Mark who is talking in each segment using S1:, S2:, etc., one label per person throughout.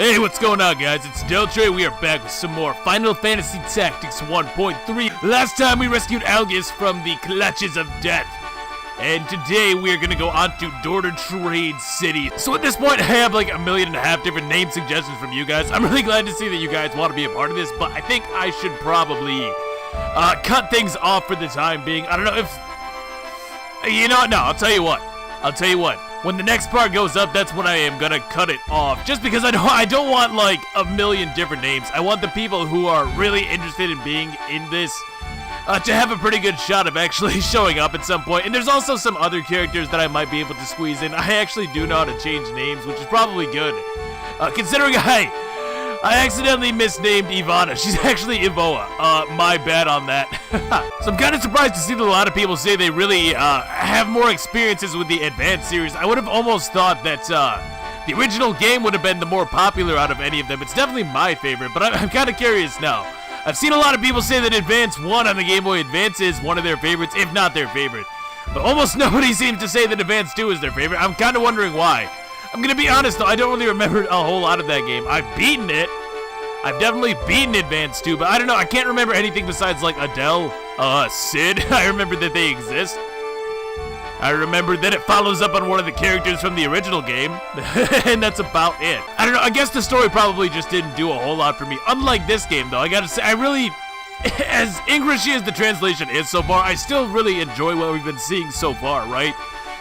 S1: Hey, what's going on, guys? It's Deltre. We are back with some more Final Fantasy Tactics 1.3. Last time we rescued Algis from the clutches of death. And today we are going to go on to Dorter Trade City. So at this point, I have like 1.5 million different name suggestions from you guys. I'm really glad to see that you guys want to be a part of this, but I think I should probably cut things off for the time being. I don't know if... You know what? No, I'll tell you what. When the next part goes up, that's when I am gonna cut it off. Just because I don't want like 1 million different names. I want the people who are really interested in being in this to have a pretty good shot of actually showing up at some point. And there's also some other characters that I might be able to squeeze in. I actually do know how to change names, which is probably good. Considering I accidentally misnamed Ivana. She's actually Ivoa. My bad on that. So I'm kind of surprised to see that a lot of people say they really have more experiences with the Advanced series. I would have almost thought that the original game would have been the more popular out of any of them. It's definitely my favorite, but I'm kind of curious now. I've seen a lot of people say that Advance 1 on the Game Boy Advance is one of their favorites, if not their favorite. But almost nobody seems to say that Advance 2 is their favorite. I'm kind of wondering why. I'm gonna be honest though, I don't really remember a whole lot of that game. I've beaten it. I've definitely beaten Advance 2, but I don't know, I can't remember anything besides like Adele, Sid. I remember that they exist. I remember that it follows up on one of the characters from the original game, and that's about it. I don't know, I guess the story probably just didn't do a whole lot for me. Unlike this game though, I gotta say, I really, as Englishy as the translation is so far, I still really enjoy what we've been seeing so far, right?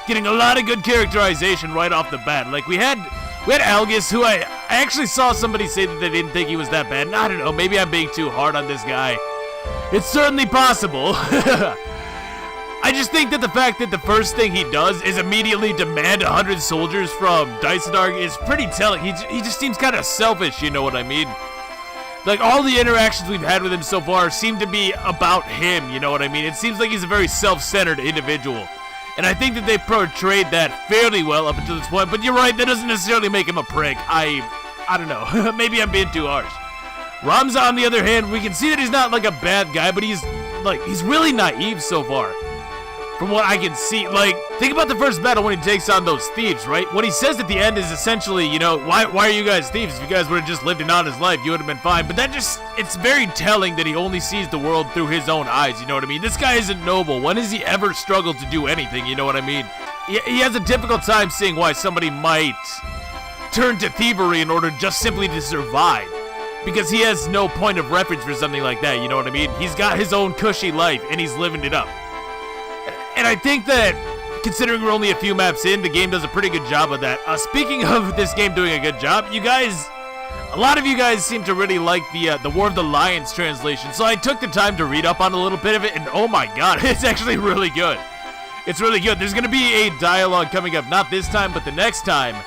S1: Getting a lot of good characterization right off the bat. Like we had Algis, who I actually saw somebody say that they didn't think he was that bad. And I don't know, maybe I'm being too hard on this guy. It's certainly possible. I just think that the fact that the first thing he does is immediately demand 100 soldiers from Dysendarg is pretty telling. He just seems kind of selfish, you know what I mean? Like, all the interactions we've had with him so far seem to be about him, you know what I mean? It seems like he's a very self-centered individual. And I think that they portrayed that fairly well up until this point. But you're right, that doesn't necessarily make him a prick. I don't know. Maybe I'm being too harsh. Ramza, on the other hand, we can see that he's not like a bad guy, but he's really naive so far. From what I can see, like, think about the first battle when he takes on those thieves, right? What he says at the end is essentially, you know, why are you guys thieves? If you guys would have just lived an honest life, you would have been fine. But that just, it's very telling that he only sees the world through his own eyes, you know what I mean? This guy isn't noble. When has he ever struggled to do anything, you know what I mean? He has a difficult time seeing why somebody might turn to thievery in order just simply to survive. Because he has no point of reference for something like that, you know what I mean? He's got his own cushy life, and he's living it up. And I think that, considering we're only a few maps in, the game does a pretty good job of that. Speaking of this game doing a good job, you guys, a lot of you guys seem to really like the War of the Lions translation. So I took the time to read up on a little bit of it, and oh my god, it's actually really good. It's really good. There's going to be a dialogue coming up, not this time, but the next time,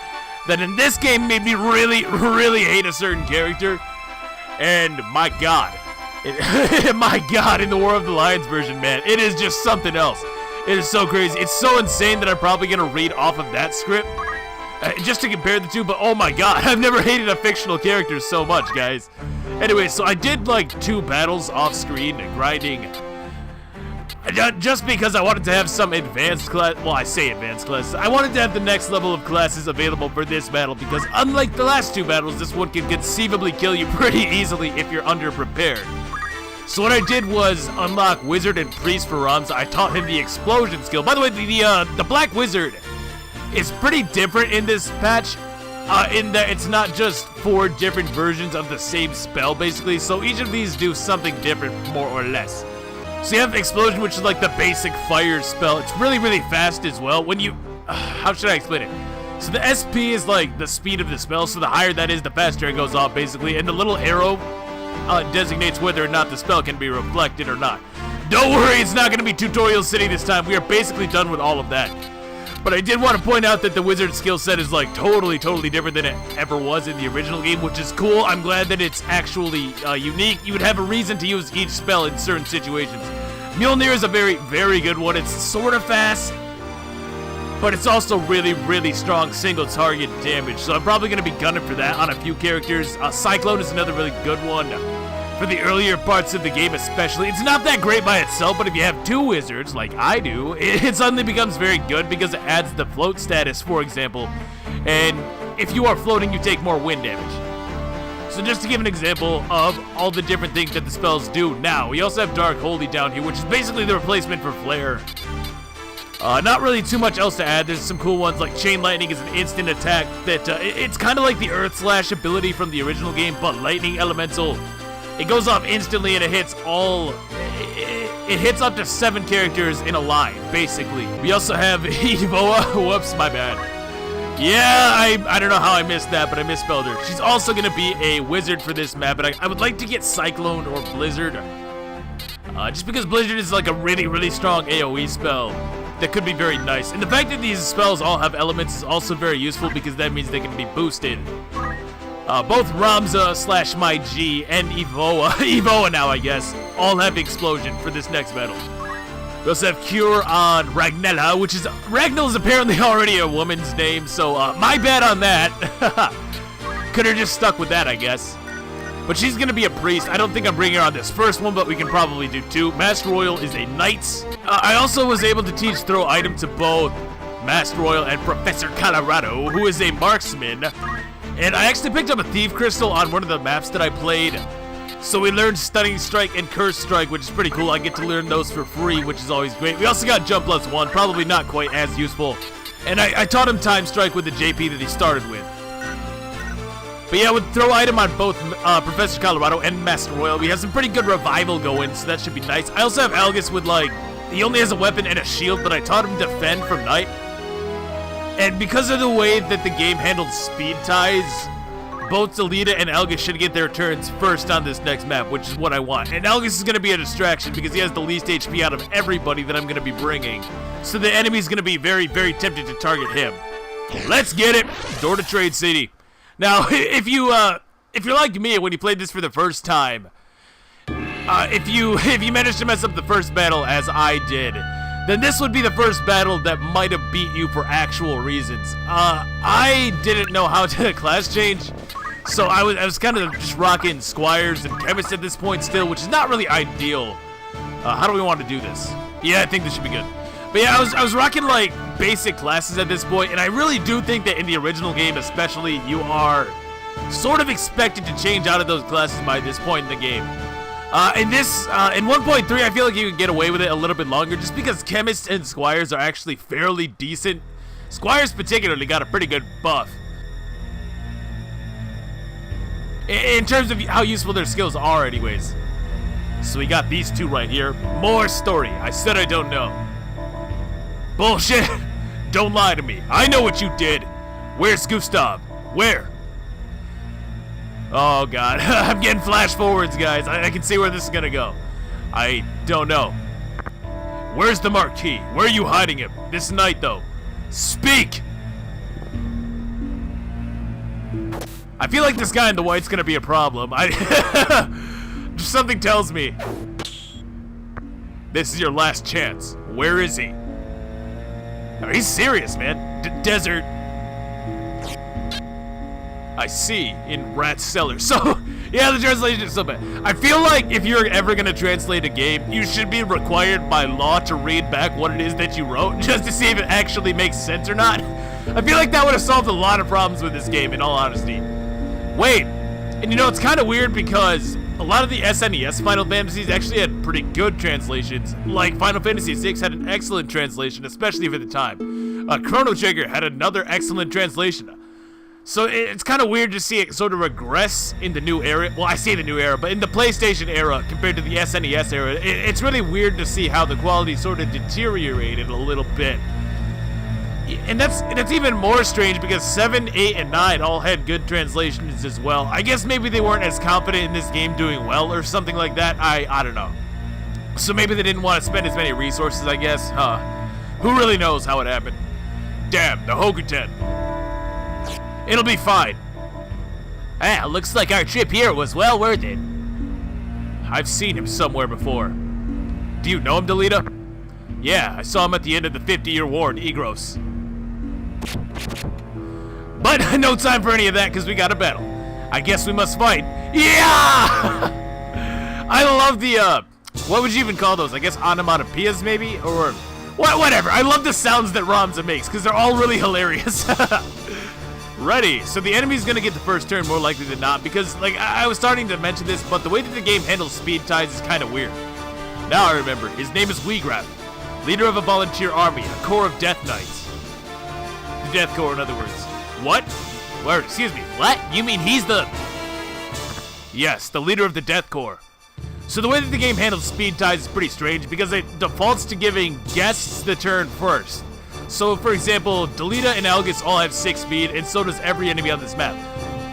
S1: that in this game made me really, really hate a certain character. And my god, my god, in the War of the Lions version, man, it is just something else. It is so crazy. It's so insane that I'm probably going to read off of that script just to compare the two, but oh my god, I've never hated a fictional character so much, guys. Anyway, so I did like 2 battles off screen, grinding, just because I wanted to have some advanced class, well, I say advanced classes. I wanted to have the next level of classes available for this battle, because unlike the last 2 battles, this one can conceivably kill you pretty easily if you're underprepared. So what I did was unlock Wizard and Priest for Ramza. I taught him the explosion skill. By the way, the Black Wizard is pretty different in this patch, in that it's not just 4 different versions of the same spell, basically. So each of these do something different, more or less. So you have Explosion, which is like the basic fire spell. It's really, really fast as well. When you... how should I explain it? So the SP is like the speed of the spell, so the higher that is, the faster it goes off, basically. And the little arrow designates whether or not the spell can be reflected or not. Don't worry, it's not going to be Tutorial City this time. We are basically done with all of that. But I did want to point out that the wizard skill set is like totally different than it ever was in the original game, which is cool. I'm glad that it's actually unique. You would have a reason to use each spell in certain situations. Mjolnir is a very good one. It's sort of fast, but it's also really strong single target damage. So I'm probably going to be gunning for that on a few characters. Cyclone is another really good one for the earlier parts of the game especially. It's not that great by itself, but if you have 2 wizards, like I do, it suddenly becomes very good because it adds the float status, for example. And if you are floating, you take more wind damage. So just to give an example of all the different things that the spells do now, we also have Dark Holy down here, which is basically the replacement for Flare. Not really too much else to add. There's some cool ones like Chain Lightning is an instant attack that it's kind of like the Earth Slash ability from the original game, but Lightning Elemental. It goes off instantly and it hits it hits up to 7 characters in a line, basically. We also have Evoa. Whoops, my bad. Yeah, I don't know how I missed that, but I misspelled her. She's also going to be a wizard for this map, but I would like to get Cyclone or Blizzard. Just because Blizzard is like a really, really strong AoE spell that could be very nice. And the fact that these spells all have elements is also very useful because that means they can be boosted. Both Ramza / My G and Evoa now I guess, all have Explosion for this next battle. We also have Cure on Ragnella, which is, Ragnell is apparently already a woman's name, so my bad on that. Could have just stuck with that, I guess. But she's gonna be a priest. I don't think I'm bringing her on this first one, but we can probably do 2. Master Royal is a knight. I also was able to teach throw item to both Master Royal and Professor Colorado, who is a marksman. And I actually picked up a Thief Crystal on one of the maps that I played. So we learned Stunning Strike and Curse Strike, which is pretty cool. I get to learn those for free, which is always great. We also got Jump +1, probably not quite as useful. And I taught him Time Strike with the JP that he started with. But yeah, with throw item on both Professor Colorado and Master Royal, we have some pretty good revival going, so that should be nice. I also have Algus with, like, he only has a weapon and a shield, but I taught him Defend from Night. And because of the way that the game handles speed ties, both Delita and Algus should get their turns first on this next map, which is what I want. And Algus is going to be a distraction because he has the least HP out of everybody that I'm going to be bringing. So the enemy's going to be very, very tempted to target him. Let's get it! Dorter Trade City. Now, if you're like me, when you played this for the first time, if you managed to mess up the first battle as I did, then this would be the first battle that might have beat you for actual reasons. I didn't know how to class change, so I was kind of just rocking Squires and Chemists at this point still, which is not really ideal. How do we want to do this? Yeah, I think this should be good. But yeah, I was rocking like basic classes at this point, and I really do think that in the original game especially, you are sort of expected to change out of those classes by this point in the game. In 1.3, I feel like you can get away with it a little bit longer just because Chemists and Squires are actually fairly decent. Squires particularly got a pretty good buff in terms of how useful their skills are anyways. So we got these 2 right here. More story. I said I don't know. Bullshit! Don't lie to me. I know what you did. Where's Gustav? Where? Oh god, I'm getting flash forwards, guys. I can see where this is gonna go. I don't know. Where's the Marquis? Where are you hiding him? This night, though. Speak! I feel like this guy in the white's gonna be a problem. Something tells me. This is your last chance. Where is he? Oh, he's serious, man. Desert. I see, in Rat's Cellar. So, yeah, the translation is so bad. I feel like if you're ever going to translate a game, you should be required by law to read back what it is that you wrote, just to see if it actually makes sense or not. I feel like that would have solved a lot of problems with this game, in all honesty. Wait, and you know, it's kind of weird because a lot of the SNES Final Fantasies actually had pretty good translations. Like, Final Fantasy VI had an excellent translation, especially for the time. Chrono Trigger had another excellent translation. So it's kind of weird to see it sort of regress in the new era. Well, I say the new era, but in the PlayStation era compared to the SNES era, it's really weird to see how the quality sort of deteriorated a little bit. And that's even more strange because 7, 8, and 9 all had good translations as well. I guess maybe they weren't as confident in this game doing well or something like that. I don't know. So maybe they didn't want to spend as many resources, I guess. Who really knows how it happened? Damn, the Hokuten. It'll be fine. Ah, looks like our trip here was well worth it. I've seen him somewhere before. Do you know him, Delita? Yeah, I saw him at the end of the 50-year war in Egros. But no time for any of that because we got a battle. I guess we must fight. Yeah! I love the, what would you even call those? I guess onomatopoeias maybe? Or, whatever. I love the sounds that Ramza makes because they're all really hilarious. Ready. So the enemy's gonna get the first turn more likely than not because, like, I was starting to mention this, but the way that the game handles speed ties is kind of weird. Now I remember. His name is Wiegraf, leader of a volunteer army, a corps of Death Knights. The Death Corps, in other words. What? Where? Excuse me. What? You mean he's the... Yes, the leader of the Death Corps. So the way that the game handles speed ties is pretty strange because it defaults to giving guests the turn first. So, for example, Delita and Algus all have 6 speed, and so does every enemy on this map.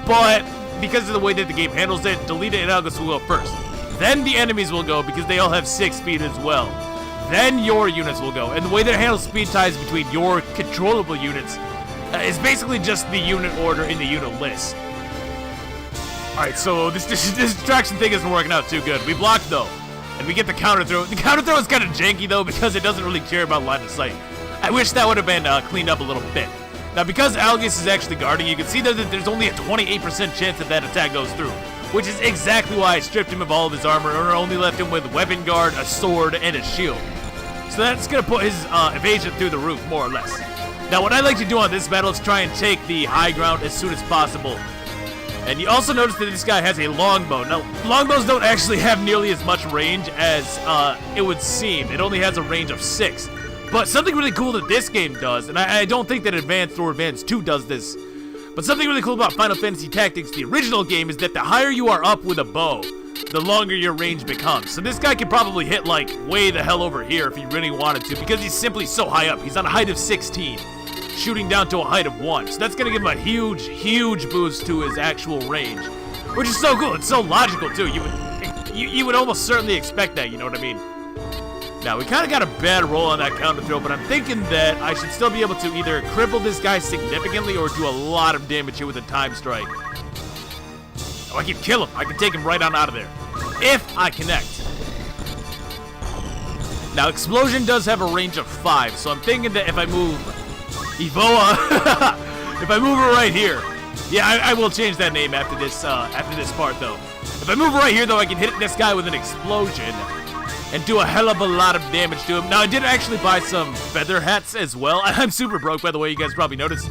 S1: But, because of the way that the game handles it, Delita and Algus will go first. Then the enemies will go, because they all have 6 speed as well. Then your units will go, and the way that it handles speed ties between your controllable units is basically just the unit order in the unit list. Alright, so this distraction thing isn't working out too good. We block, though, and we get the counter throw. The counter throw is kind of janky, though, because it doesn't really care about line of sight. I wish that would have been cleaned up a little bit. Now, because Algus is actually guarding, you can see that there's only a 28% chance that that attack goes through, which is exactly why I stripped him of all of his armor and only left him with weapon guard, a sword, and a shield. So that's going to put his evasion through the roof, more or less. Now, what I like to do on this battle is try and take the high ground as soon as possible. And you also notice that this guy has a longbow. Now, longbows don't actually have nearly as much range as it would seem. It only has a range of 6. But something really cool that this game does, and I don't think that Advanced or Advanced 2 does this, but something really cool about Final Fantasy Tactics, the original game, is that the higher you are up with a bow, the longer your range becomes. So this guy could probably hit, like, way the hell over here if he really wanted to, because he's simply so high up. He's on a height of 16, shooting down to a height of 1. So that's going to give him a huge, huge boost to his actual range, which is so cool. It's so logical, too. You would almost certainly expect that, you know what I mean? Now, we kind of got a bad roll on that counter throw, but I'm thinking that I should still be able to either cripple this guy significantly or do a lot of damage here with a time strike. Oh, I can kill him. I can take him right on out of there, if I connect. Now, Explosion does have a range of 5, so I'm thinking that if I move Evoa, if I move her right here, yeah, I will change that name after this part, though. If I move right here, though, I can hit this guy with an explosion and do a hell of a lot of damage to him. Now, I did actually buy some feather hats as well. I'm super broke, by the way, you guys probably noticed.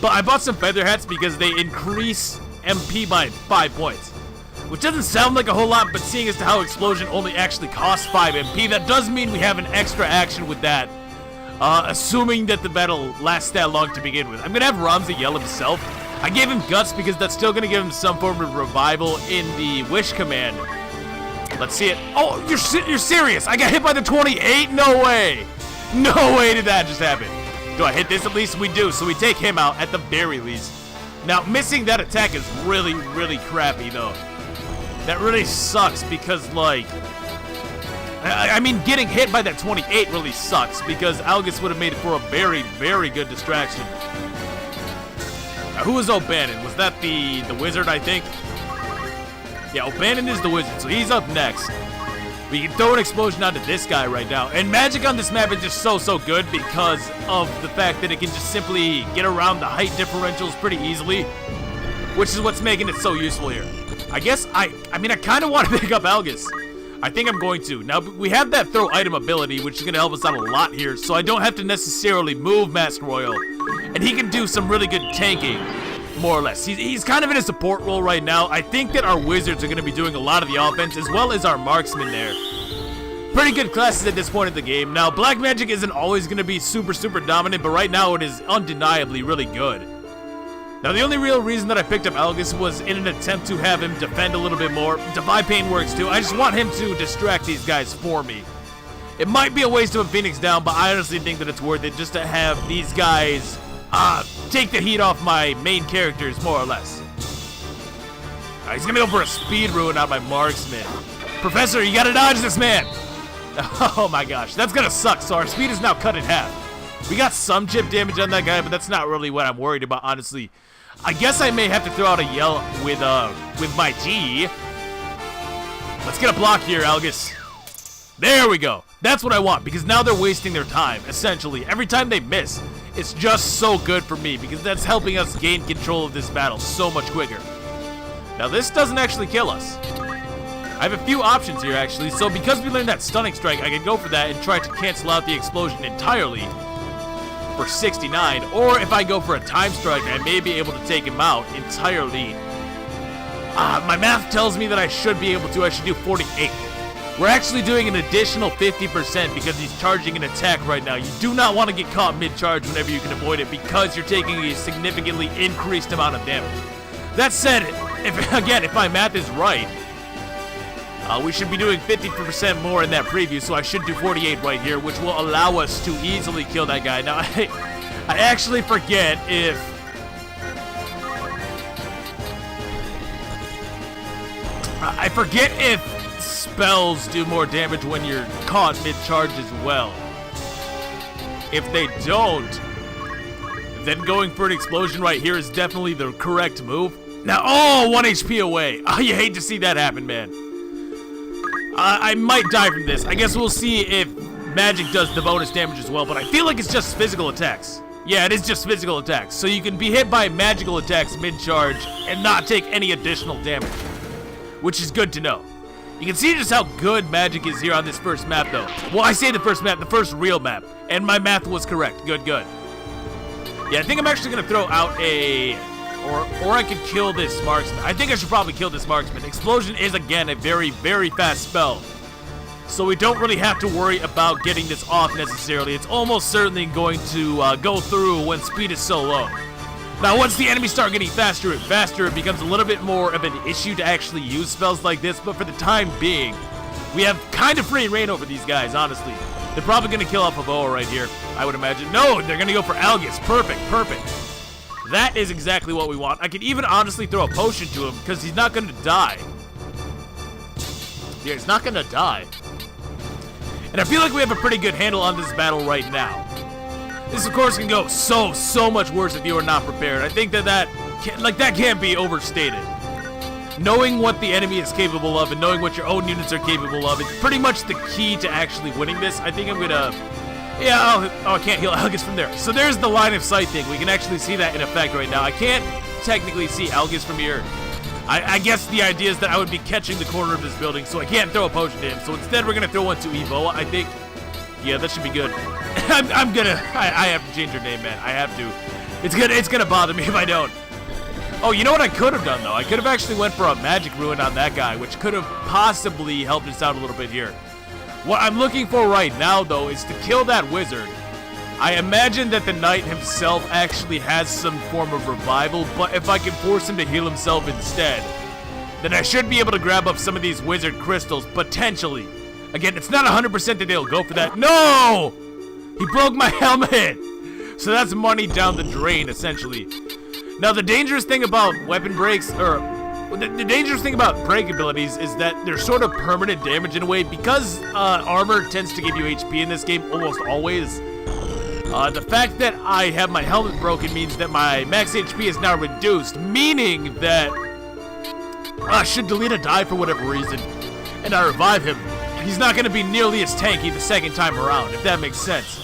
S1: But I bought some feather hats because they increase MP by 5 points. Which doesn't sound like a whole lot, but seeing as to how Explosion only actually costs 5 MP, that does mean we have an extra action with that. Assuming that the battle lasts that long to begin with. I'm going to have Ramza yell himself. I gave him Guts because that's still going to give him some form of revival in the Wish command. Let's see it. Oh, you're serious? I got hit by the 28? No way. No way did that just happen. Do I hit this at least? We do, so we take him out at the very least. Now, missing that attack is really, really crappy, though. That really sucks because, like... I mean, getting hit by that 28 really sucks because Algus would have made it for a very, very good distraction. Now, who was O'Bannon? Was that the wizard, I think? Yeah, O'Bannon is the wizard, so he's up next. We can throw an explosion onto this guy right now. And magic on this map is just so good because of the fact that it can just simply get around the height differentials pretty easily, which is what's making it so useful here. I guess, I mean, I kind of want to pick up Algus. I think I'm going to. Now, we have that throw item ability, which is going to help us out a lot here, so I don't have to necessarily move Master Royal. And he can do some really good tanking, more or less. He's kind of in a support role right now. I think that our wizards are going to be doing a lot of the offense, as well as our marksmen there. Pretty good classes at this point in the game. Now, black magic isn't always going to be super dominant, but right now it is undeniably really good. Now, the only real reason that I picked up Algus was in an attempt to have him defend a little bit more. Defy Pain works too. I just want him to distract these guys for me. It might be a waste of a Phoenix down, but I honestly think that it's worth it just to have these guys take the heat off my main characters, more or less. He's going to go for a speed ruin on my marksman. Professor, you got to dodge this man. Oh my gosh, that's going to suck. So our speed is now cut in half. We got some chip damage on that guy, but that's not really what I'm worried about, honestly. I guess I may have to throw out a yell with my G. Let's get a block here, Algus. There we go. That's what I want, because now they're wasting their time, essentially. Every time they miss, it's just so good for me, because that's helping us gain control of this battle so much quicker. Now, this doesn't actually kill us. I have a few options here, actually, so because we learned that stunning strike, I can go for that and try to cancel out the explosion entirely. for 69, or if I go for a time strike, I may be able to take him out entirely. My math tells me that I should be able to. I should do 48. We're actually doing an additional 50% because he's charging an attack right now. You do not want to get caught mid-charge whenever you can avoid it because you're taking a significantly increased amount of damage. That said, if my math is right, we should be doing 50% more in that preview, so I should do 48 right here, which will allow us to easily kill that guy. Now, I actually forget if... I forget if spells do more damage when you're caught mid-charge as well. If they don't, then going for an explosion right here is definitely the correct move. Now, oh, 1 HP away. Oh, you hate to see that happen, man. I might die from this. I guess we'll see if magic does the bonus damage as well, but I feel like it's just physical attacks. Yeah, it is just physical attacks. So you can be hit by magical attacks mid-charge and not take any additional damage, which is good to know. You can see just how good magic is here on this first map, though. Well, I say the first map, the first real map, and my math was correct. Good, good. Yeah, I think I'm actually going to throw out a... Or I could kill this marksman. I think I should probably kill this marksman. Explosion is, again, a very, very fast spell. So we don't really have to worry about getting this off necessarily. It's almost certainly going to go through when speed is so low. Now, once the enemies start getting faster and faster, it becomes a little bit more of an issue to actually use spells like this. But for the time being, we have kind of free reign over these guys, honestly. They're probably going to kill off a boa right here, I would imagine. No, they're going to go for Algus. Perfect, perfect. That is exactly what we want. I could even honestly throw a potion to him because he's not going to die. Yeah, he's not going to die. And I feel like we have a pretty good handle on this battle right now. This, of course, can go so much worse if you are not prepared. I think that can't be overstated. Knowing what the enemy is capable of and knowing what your own units are capable of is pretty much the key to actually winning this. I think I'm going to... Yeah, I can't heal Algus from there. So there's the line of sight thing. We can actually see that in effect right now. I can't technically see Algus from here. I guess the idea is that I would be catching the corner of this building, so I can't throw a potion to him. So instead, we're going to throw one to Evoa, I think. Yeah, that should be good. I have to change her name, man. I have to. It's gonna bother me if I don't. Oh, you know what I could have done, though? I could have actually went for a magic ruin on that guy, which could have possibly helped us out a little bit here. What I'm looking for right now, though, is to kill that wizard. I imagine that the knight himself actually has some form of revival, but if I can force him to heal himself instead, then I should be able to grab up some of these wizard crystals, potentially. Again, it's not 100% that they'll go for that. No! He broke my helmet! So that's money down the drain, essentially. Now, the dangerous thing about weapon breaks, or... The dangerous thing about break abilities is that they're sort of permanent damage in a way. Because armor tends to give you HP in this game almost always. The fact that I have my helmet broken means that my max HP is now reduced, meaning that I should delete a die for whatever reason, and I revive him. He's not going to be nearly as tanky the second time around, if that makes sense.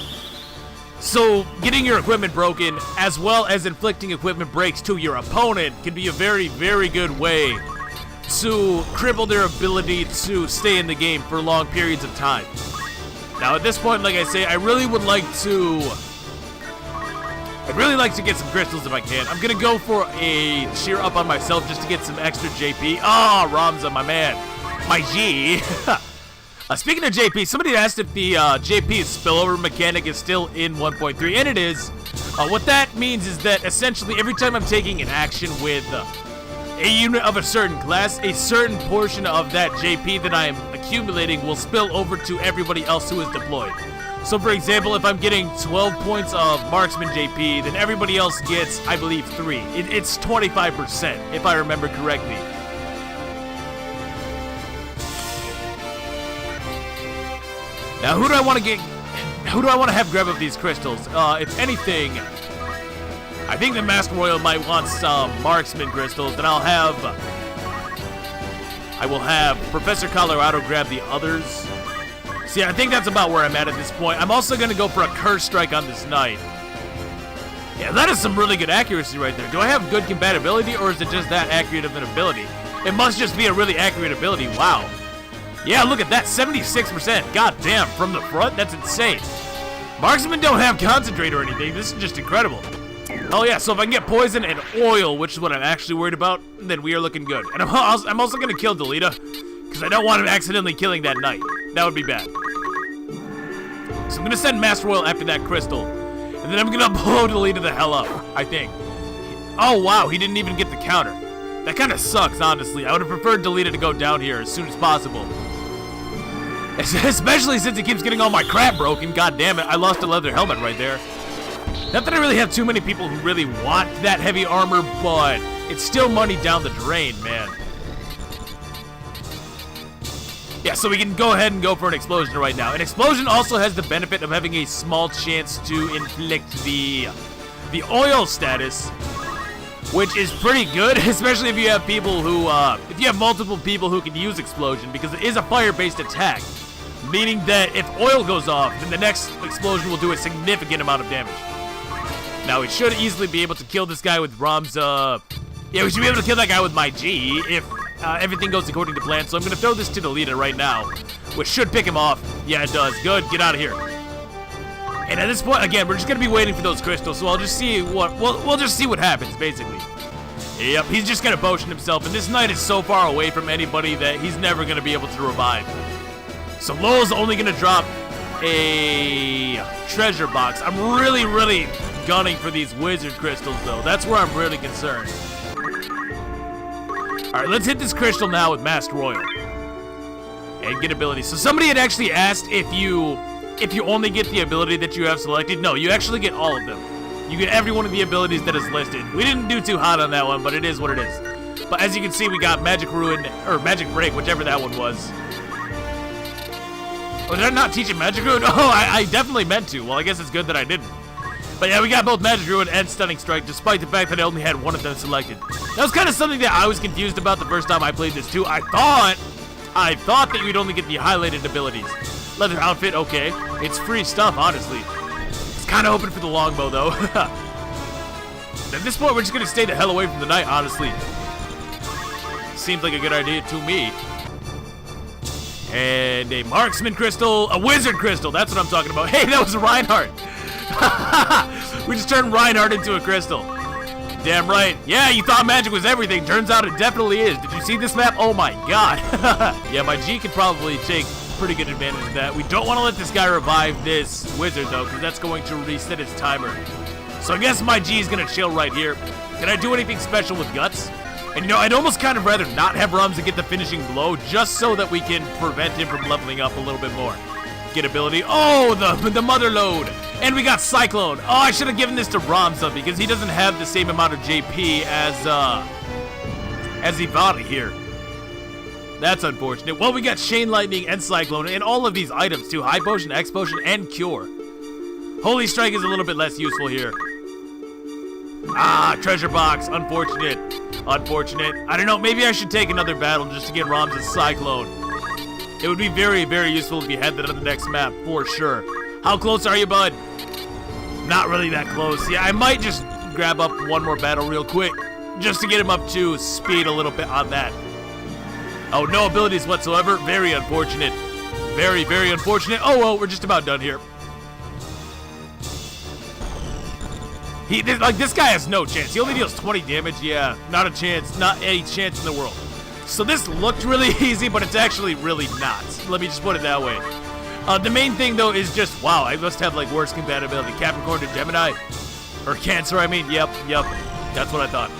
S1: So, getting your equipment broken, as well as inflicting equipment breaks to your opponent, can be a very, very good way to cripple their ability to stay in the game for long periods of time. Now, at this point, like I say, I'd really like to get some crystals if I can. I'm going to go for a cheer up on myself just to get some extra JP. Oh, Ramza, my man. My G. Speaking of JP, somebody asked if the JP spillover mechanic is still in 1.3, and it is. What that means is that essentially every time I'm taking an action with a unit of a certain class, a certain portion of that JP that I am accumulating will spill over to everybody else who is deployed. So for example, if I'm getting 12 points of marksman JP, then everybody else gets, I believe, 3. It's 25%, if I remember correctly. Now, who do I want to have grab up these crystals? If anything, I think the Masked Royal might want some marksman crystals, and I will have Professor Colorado grab the others. See, I think that's about where I'm at this point. I'm also going to go for a Curse Strike on this knight. Yeah, that is some really good accuracy right there. Do I have good compatibility, or is it just that accurate of an ability? It must just be a really accurate ability. Wow. Yeah, look at that, 76%. God damn, from the front, that's insane. Marksmen don't have concentrate or anything. This is just incredible. Oh yeah, so if I can get poison and oil, which is what I'm actually worried about, then we are looking good. And I'm also going to kill Delta, because I don't want him accidentally killing that knight. That would be bad. So I'm going to send Master Royal after that crystal. And then I'm going to blow Delta the hell up, I think. Oh wow, he didn't even get the counter. That kind of sucks, honestly. I would have preferred Delta to go down here as soon as possible. Especially since he keeps getting all my crap broken. God damn it, I lost a leather helmet right there. Not that I really have too many people who really want that heavy armor, but it's still money down the drain, man. Yeah, so we can go ahead and go for an explosion right now. An explosion also has the benefit of having a small chance to inflict the oil status, which is pretty good, especially if you have people who, if you have multiple people who can use explosion, because it is a fire-based attack, meaning that if oil goes off, then the next explosion will do a significant amount of damage. Now, we should easily be able to kill this guy with Rom's, yeah, we should be able to kill that guy with my G if everything goes according to plan. So I'm going to throw this to the leader right now, which should pick him off. Yeah, it does. Good. Get out of here. And at this point, again, we're just going to be waiting for those crystals, so I'll just see what, we'll just see what happens, basically. Yep, he's just going to potion himself, and this knight is so far away from anybody that he's never going to be able to revive. So Lowell's only going to drop a treasure box. I'm really gunning for these wizard crystals, though. That's where I'm really concerned. Alright, let's hit this crystal now with Master Royal. And get abilities. So somebody had actually asked if you only get the ability that you have selected. No, you actually get all of them. You get every one of the abilities that is listed. We didn't do too hot on that one, but it is what it is. But as you can see, we got Magic Ruin, or Magic Break, whichever that one was. Oh, did I not teach it Magic Ruin? Oh, I definitely meant to. Well, I guess it's good that I didn't. But yeah, we got both Magic Ruin and Stunning Strike, despite the fact that I only had one of them selected. That was kind of something that I was confused about the first time I played this too. I thought that you'd only get the highlighted abilities. Leather outfit, okay. It's free stuff, honestly. It's kind of hoping for the longbow, though. At this point, we're just going to stay the hell away from the knight, honestly. Seems like a good idea to me. And a marksman crystal, a wizard crystal, that's what I'm talking about. Hey, that was Reinhardt. We just turned Reinhardt into a crystal. Damn right. Yeah, you thought magic was everything. Turns out it definitely is. Did you see this map? Oh my god. Yeah, my G could probably take pretty good advantage of that. We don't want to let this guy revive this wizard, though, because that's going to reset his timer. So I guess my G is going to chill right here. Can I do anything special with Guts? And you know, I'd almost kind of rather not have Ramza get the finishing blow, just so that we can prevent him from leveling up a little bit more. Get ability. Oh, the mother load. And we got Cyclone. Oh, I should have given this to Ramza because he doesn't have the same amount of JP as Ivana here. That's unfortunate. Well, we got Chain Lightning and Cyclone and all of these items too. High Potion, X Potion, and Cure. Holy Strike is a little bit less useful here. Ah, Treasure Box. Unfortunate. Unfortunate. I don't know. Maybe I should take another battle just to get Ramza's Cyclone. It would be very useful if you had that on the next map, for sure. How close are you, bud? Not really that close. Yeah, I might just grab up one more battle real quick, just to get him up to speed a little bit on that. Oh, no abilities whatsoever. Very unfortunate. Very unfortunate. Oh, well, we're just about done here. This guy has no chance. He only deals 20 damage. Yeah, not a chance. Not a chance in the world. So this looked really easy, but it's actually really not. Let me just put it that way. The main thing, though, is just, wow, I must have, like, worse compatibility. Capricorn to Gemini. Or Cancer, I mean. Yep. That's what I thought.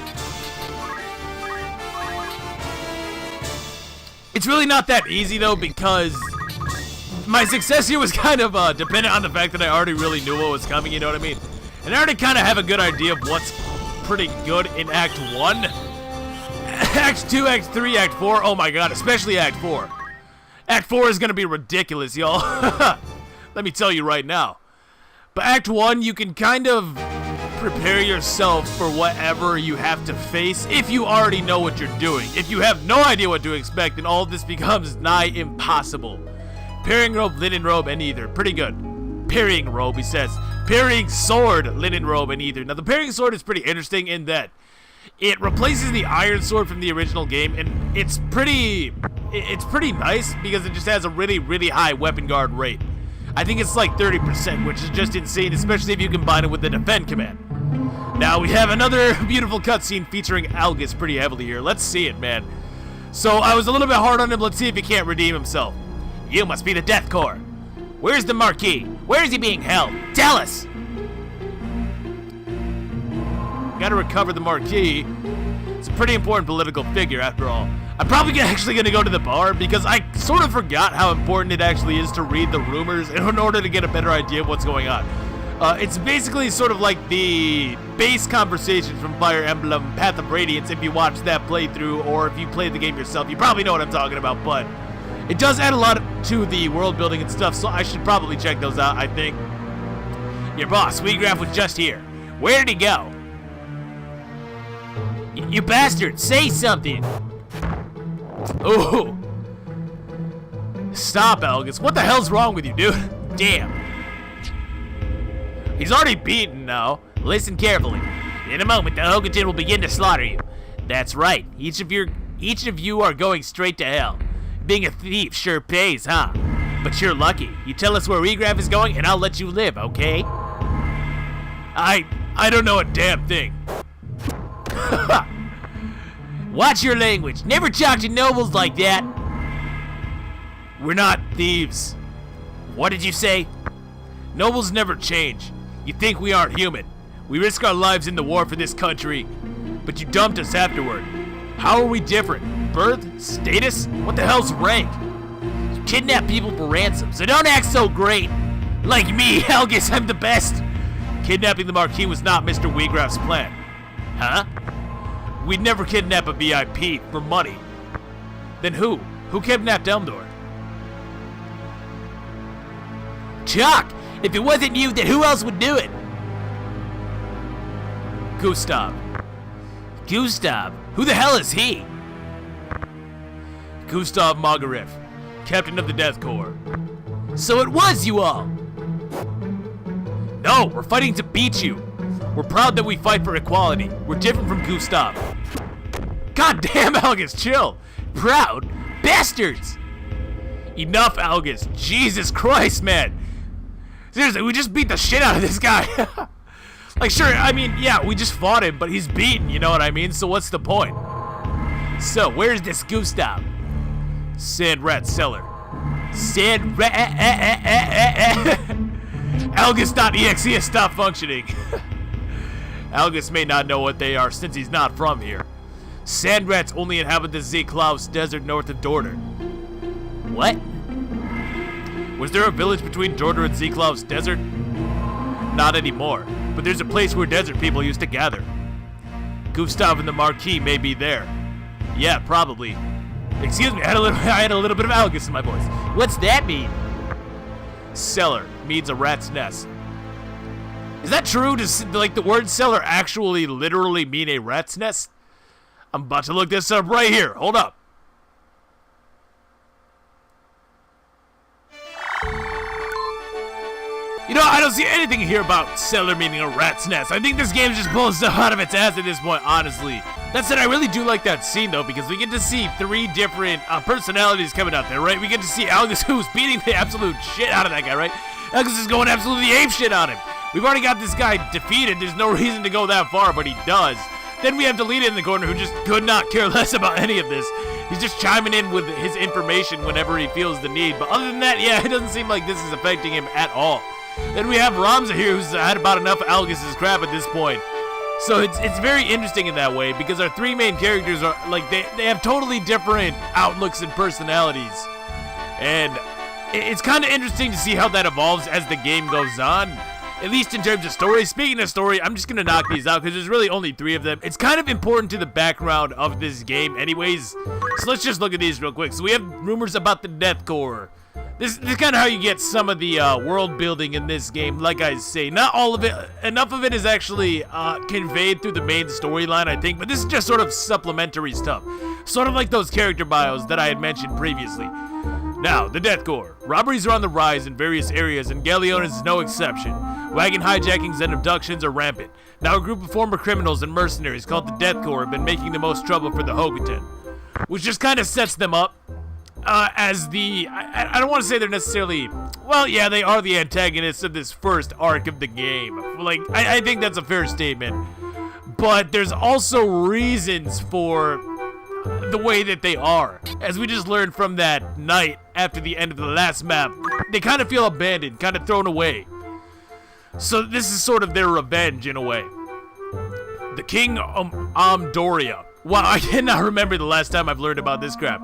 S1: It's really not that easy, though, because my success here was kind of dependent on the fact that I already really knew what was coming, you know what I mean? And I already kind of have a good idea of what's pretty good in Act 1. Act 2, Act 3, Act 4, oh my god, especially Act 4. Act 4 is going to be ridiculous, y'all. Let me tell you right now. But Act 1, you can kind of prepare yourself for whatever you have to face if you already know what you're doing. If you have no idea what to expect, then all of this becomes nigh impossible. Parrying robe, linen robe, and ether. Pretty good. Parrying robe, he says. Parrying sword, linen robe, and ether. Now, the parrying sword is pretty interesting in that it replaces the iron sword from the original game, and it's pretty nice because it just has a really high weapon guard rate. I think it's like 30%, which is just insane, especially if you combine it with the defend command. Now we have another beautiful cutscene featuring Algus pretty heavily here. Let's see it, man. So I was a little bit hard on him. Let's see if he can't redeem himself. You must be the Death Corps. Where's the Marquis? Where is he being held? Tell us! Gotta recover the Marquis. It's a pretty important political figure after all. I'm probably actually gonna go to the bar because I sort of forgot how important it actually is to read the rumors in order to get a better idea of what's going on. It's basically sort of like the base conversations from Fire Emblem Path of Radiance if you watch that playthrough, or if you played the game yourself, you probably know what I'm talking about, but it does add a lot to the world building and stuff, so I should probably check those out, I think. Your boss, Wiegraf, was just here. Where did he go? You bastard, say something! Ooh. Stop, Algus. What the hell's wrong with you, dude? Damn. He's already beaten now. Listen carefully. In a moment, the Hogaton will begin to slaughter you. That's right. Each of you are going straight to hell. Being a thief sure pays, huh? But you're lucky. You tell us where Wiegraf is going, and I'll let you live, okay? I don't know a damn thing. Watch your language. Never talk to nobles like that. We're not thieves. What did you say? Nobles never change. You think we aren't human. We risk our lives in the war for this country, but you dumped us afterward. How are we different? Birth? Status? What the hell's rank? You kidnap people for ransom, so don't act so great. Like me, Helgus, I'm the best. Kidnapping the Marquis was not Mr. Wiegraf's plan. Huh? We'd never kidnap a VIP for money. Then who? Who kidnapped Elmdor? Chuck! If it wasn't you, then who else would do it? Gustav. Gustav? Who the hell is he? Gustav Wiegraf, captain of the Death Corps. So it was you all! No, we're fighting to beat you. We're proud that we fight for equality. We're different from Gustav. God damn, Algus, chill. Proud? Bastards! Enough, Algus. Jesus Christ, man. Seriously, we just beat the shit out of this guy. Like, sure, I mean, yeah, we just fought him, but he's beaten, you know what I mean? So what's the point? So, where's this Gustav? Sand Rat Cellar. Sand Rat... Algus.exe has stopped functioning. Algus may not know what they are since he's not from here. Sand rats only inhabit the Zeklaus desert north of Dorter. What? Was there a village between Dorter and Zeklaus desert? Not anymore, but there's a place where desert people used to gather. Gustav and the Marquis may be there. Yeah, probably. Excuse me, I had a little bit of Algus in my voice. What's that mean? Cellar means a rat's nest. Is that true? Does like the word cellar actually literally mean a rat's nest? I'm about to look this up right here. Hold up. You know, I don't see anything here about cellar meaning a rat's nest. I think this game is just pulling stuff out of its ass at this point, honestly. That said, I really do like that scene, though, because we get to see three different personalities coming out there, right? We get to see Algus, who's beating the absolute shit out of that guy, right? Algus is going absolutely ape shit on him. We've already got this guy defeated. There's no reason to go that far, but he does. Then we have Deltre in the corner, who just could not care less about any of this. He's just chiming in with his information whenever he feels the need. But other than that, yeah, it doesn't seem like this is affecting him at all. Then we have Ramza here, who's had about enough of Algus' crap at this point. So it's very interesting in that way, because our three main characters are, like, they have totally different outlooks and personalities. And it's kind of interesting to see how that evolves as the game goes on, at least in terms of story. Speaking of story, I'm just going to knock these out, because there's really only three of them. It's kind of important to the background of this game anyways. So let's just look at these real quick. So we have rumors about the Death Corps. This is kind of how you get some of the world building in this game. Like I say, not all of it. Enough of it is actually conveyed through the main storyline, I think. But this is just sort of supplementary stuff. Sort of like those character bios that I had mentioned previously. Now, the Death Corps. Robberies are on the rise in various areas, and Galleon is no exception. Wagon hijackings and abductions are rampant. Now a group of former criminals and mercenaries called the Death Corps have been making the most trouble for the Hogaton. Which just kind of sets them up. As the, I don't want to say they're necessarily, well, well, yeah, they are the antagonists of this first arc of the game. Like, I think that's a fair statement. But there's also reasons for the way that they are. As we just learned from that night after the end of the last map, they kind of feel abandoned, kind of thrown away. So this is sort of their revenge in a way. The King Amdoria. Wow, I cannot remember the last time I've learned about this crap.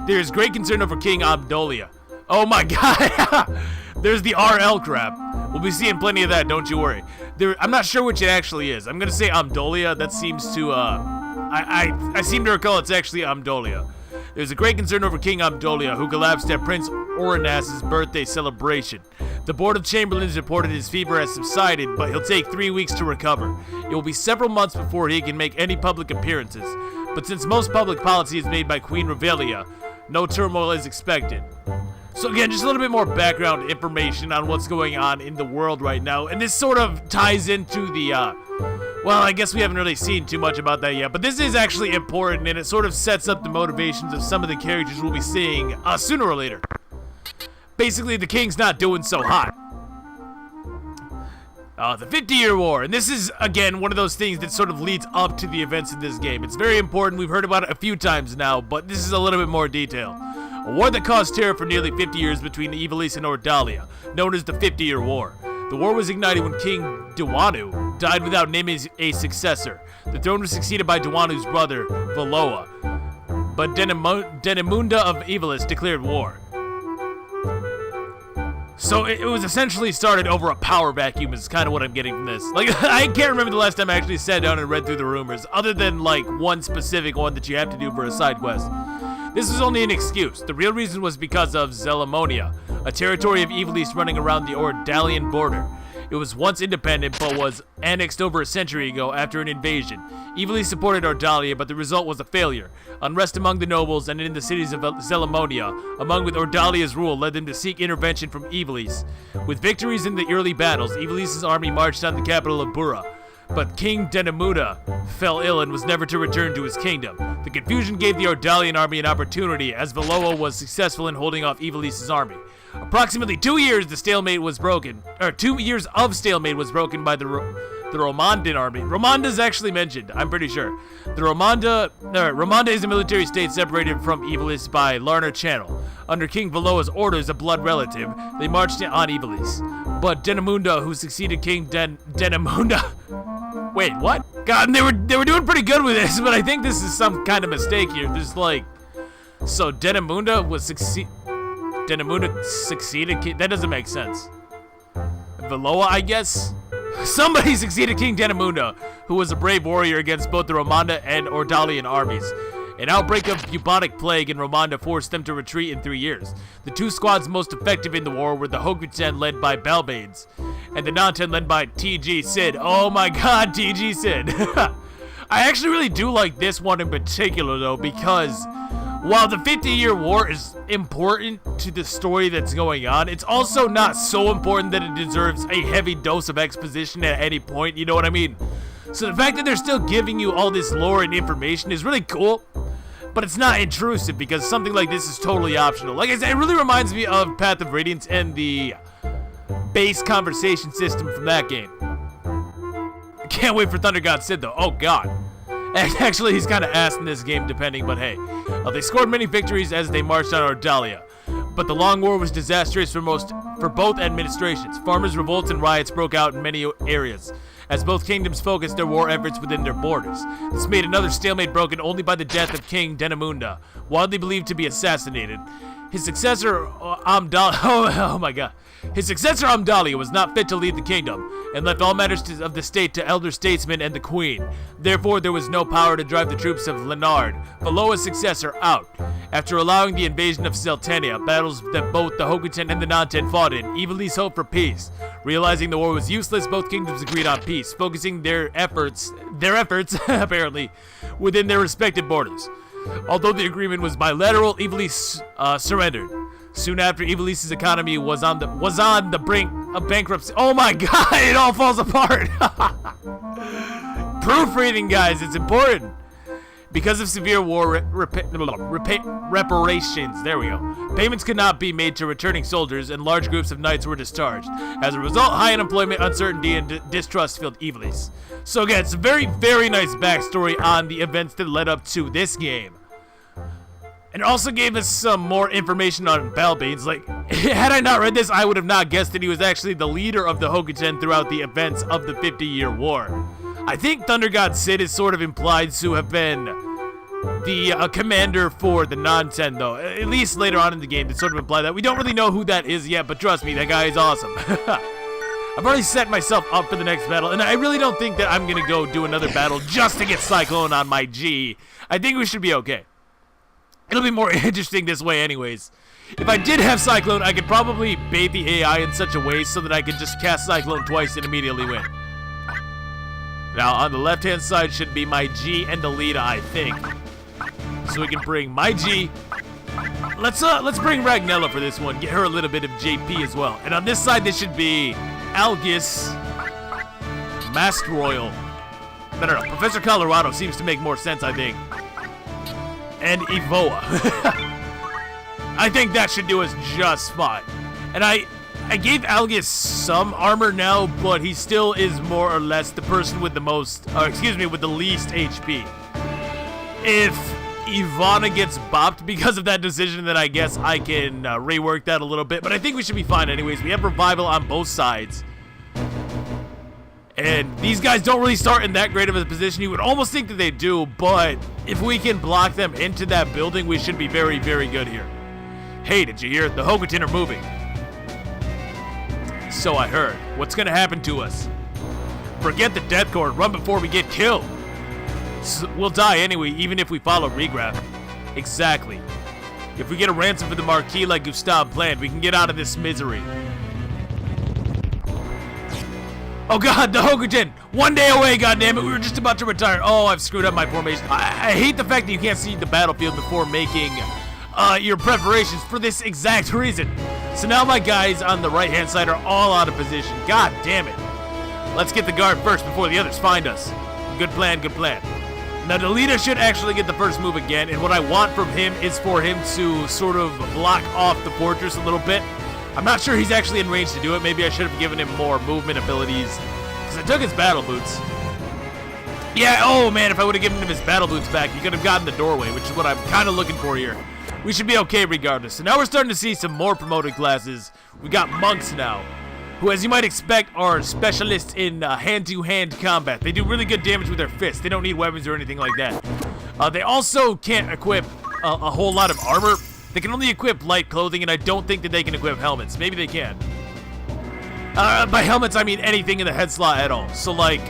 S1: There is great concern over King Amdolia. Oh my god! There's the RL crap. We'll be seeing plenty of that, don't you worry. I'm not sure which it actually is. I'm gonna say Amdolia. That seems to, I seem to recall it's actually Amdolia. There's a great concern over King Amdolia, who collapsed at Prince Orinas's birthday celebration. The Board of Chamberlains reported his fever has subsided, but he'll take 3 weeks to recover. It will be several months before he can make any public appearances. But since most public policy is made by Queen Revelia, no turmoil is expected. So again, just a little bit more background information on what's going on in the world right now. And this sort of ties into the, well, I guess we haven't really seen too much about that yet. But this is actually important, and it sort of sets up the motivations of some of the characters we'll be seeing sooner or later. Basically, the king's not doing so hot. The 50-Year War, and this is, again, one of those things that sort of leads up to the events of this game. It's very important. We've heard about it a few times now, but this is a little bit more detail. A war that caused terror for nearly 50 years between Ivalice and Ordalia, known as the 50-Year War. The war was ignited when King Duanu died without naming a successor. The throne was succeeded by Duanu's brother, Valoa, but Denimunda of Ivalice declared war. So it was essentially started over a power vacuum is kind of what I'm getting from this. Like, I can't remember the last time I actually sat down and read through the rumors, other than, like, one specific one that you have to do for a side quest. This was only an excuse. The real reason was because of Zelamonia, a territory of Ivalice running around the Ordalian border. It was once independent, but was annexed over a century ago after an invasion. Ivalice supported Ordalia, but the result was a failure. Unrest among the nobles and in the cities of Zelamonia, among with Ordalia's rule, led them to seek intervention from Ivalice. With victories in the early battles, Ivalice's army marched on the capital of Bura. But King Denimuda fell ill and was never to return to his kingdom. The confusion gave the Ordalian army an opportunity, as Valoa was successful in holding off Ivalice's army. Approximately 2 years the stalemate was broken, or 2 years of stalemate was broken by the Romandan army. Romanda is actually mentioned, I'm pretty sure. Romanda is a military state separated from Ivalice by Larner Channel. Under King Valoa's orders, a blood relative, they marched on Ivalice. But Denimunda, who succeeded King Denimunda... Wait, what? God, they were doing pretty good with this, but I think this is some kind of mistake here. There's like... So Denimunda succeeded? That doesn't make sense. Valoa, I guess? Somebody succeeded King Denimunda, who was a brave warrior against both the Romanda and Ordalian armies. An outbreak of bubonic plague in Romanda forced them to retreat in 3 years. The two squads most effective in the war were the Hokuten led by Balbades, and the Nanten led by TG Sid. Oh my god, TG Sid. I actually really do like this one in particular though, because while the 50-Year War is important to the story that's going on, it's also not so important that it deserves a heavy dose of exposition at any point, you know what I mean? So the fact that they're still giving you all this lore and information is really cool, but it's not intrusive because something like this is totally optional. Like I said, it really reminds me of Path of Radiance and the base conversation system from that game. I can't wait for Thunder God Sid though, oh god. Actually, he's kind of ass in this game, depending, but hey. They scored many victories as they marched on Ordalia, but the Long War was disastrous for both administrations. Farmers' revolts and riots broke out in many areas, as both kingdoms focused their war efforts within their borders. This made another stalemate broken only by the death of King Denimunda, widely believed to be assassinated. His successor, His successor Amdalia was not fit to lead the kingdom, and left all matters of the state to elder statesmen and the queen. Therefore, there was no power to drive the troops of Lenard, Valoa's successor, out. After allowing the invasion of Seltania, battles that both the Hokuten and the Nanten fought in, Ivalice hoped for peace. Realizing the war was useless, both kingdoms agreed on peace, focusing their efforts, apparently, within their respective borders. Although the agreement was bilateral, Ivalice surrendered. Soon after, Ivalice's economy was on the brink of bankruptcy. Oh my god, it all falls apart. Proofreading, guys, it's important. Because of severe war reparations, there we go. Payments could not be made to returning soldiers, and large groups of knights were discharged. As a result, high unemployment, uncertainty, and distrust filled Evilise. So again, it's a very, very nice backstory on the events that led up to this game. And it also gave us some more information on Balbanes. Like, had I not read this, I would have not guessed that he was actually the leader of the Hokuten throughout the events of the 50-year war. I think Thunder God Sid is sort of implied to have been the commander for the non-10, though. At least later on in the game, it's sort of implied that. We don't really know who that is yet, but trust me, that guy is awesome. I've already set myself up for the next battle, and I really don't think that I'm going to go do another battle just to get Cyclone on my G. I think we should be okay. It'll be more interesting this way anyways. If I did have Cyclone, I could probably bait the AI in such a way so that I could just cast Cyclone twice and immediately win. Now, on the left-hand side should be my G and Alita, I think. So we can bring my G. Let's bring Ragnella for this one. Get her a little bit of JP as well. And on this side, this should be Algis, Masked Royal. No, Professor Colorado seems to make more sense, I think. And Evoa. I think that should do us just fine. And I gave Algis some armor now, but he still is more or less the person with the most, with the least HP. If Ivana gets bopped because of that decision, then I guess I can rework that a little bit. But I think we should be fine anyways. We have revival on both sides. And these guys don't really start in that great of a position. You would almost think that they do, but if we can block them into that building, we should be very, very good here. Hey, did you hear? The Hokuten are moving. So I heard. What's gonna happen to us? Forget the death cord. Run before we get killed. We'll die anyway, even if we follow Wiegraf. Exactly. If we get a ransom for the Marquis like Gustav planned, we can get out of this misery. Oh god, the Hokuten! 1 day away, goddammit! We were just about to retire. Oh, I've screwed up my formation. I hate the fact that you can't see the battlefield before making your preparations for this exact reason. So now my guys on the right-hand side are all out of position. God damn it. Let's get the guard first before the others find us. Good plan, good plan. Now, the leader should actually get the first move again, and what I want from him is for him to sort of block off the fortress a little bit. I'm not sure he's actually in range to do it. Maybe I should have given him more movement abilities, because I took his battle boots. Yeah, oh man, if I would have given him his battle boots back, he could have gotten the doorway, which is what I'm kind of looking for here. We should be okay regardless. So now we're starting to see some more promoted classes. We got monks now, who, as you might expect, are specialists in hand-to-hand combat. They do really good damage with their fists. They don't need weapons or anything like that. They also can't equip a whole lot of armor. They can only equip light clothing, and I don't think that they can equip helmets. Maybe they can. By helmets, I mean anything in the head slot at all. So, like,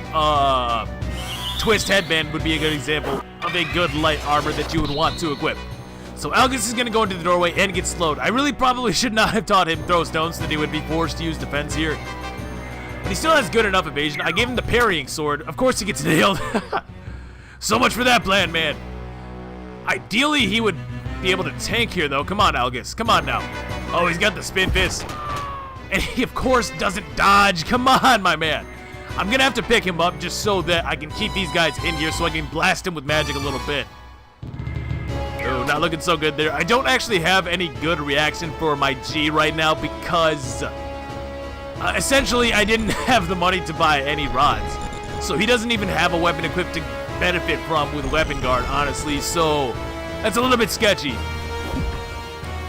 S1: Twist Headband would be a good example of a good light armor that you would want to equip. So Algis is going to go into the doorway and get slowed. I really probably should not have taught him throw stones so that he would be forced to use defense here. But he still has good enough evasion. I gave him the parrying sword. Of course he gets nailed. So much for that plan, man. Ideally, he would be able to tank here, though. Come on, Algis. Come on now. Oh, he's got the spin fist. And he, of course, doesn't dodge. Come on, my man. I'm going to have to pick him up just so that I can keep these guys in here so I can blast him with magic a little bit. Oh, not looking so good there. I don't actually have any good reaction for my G right now because essentially I didn't have the money to buy any rods. So he doesn't even have a weapon equipped to benefit from with Weapon Guard, honestly. So that's a little bit sketchy.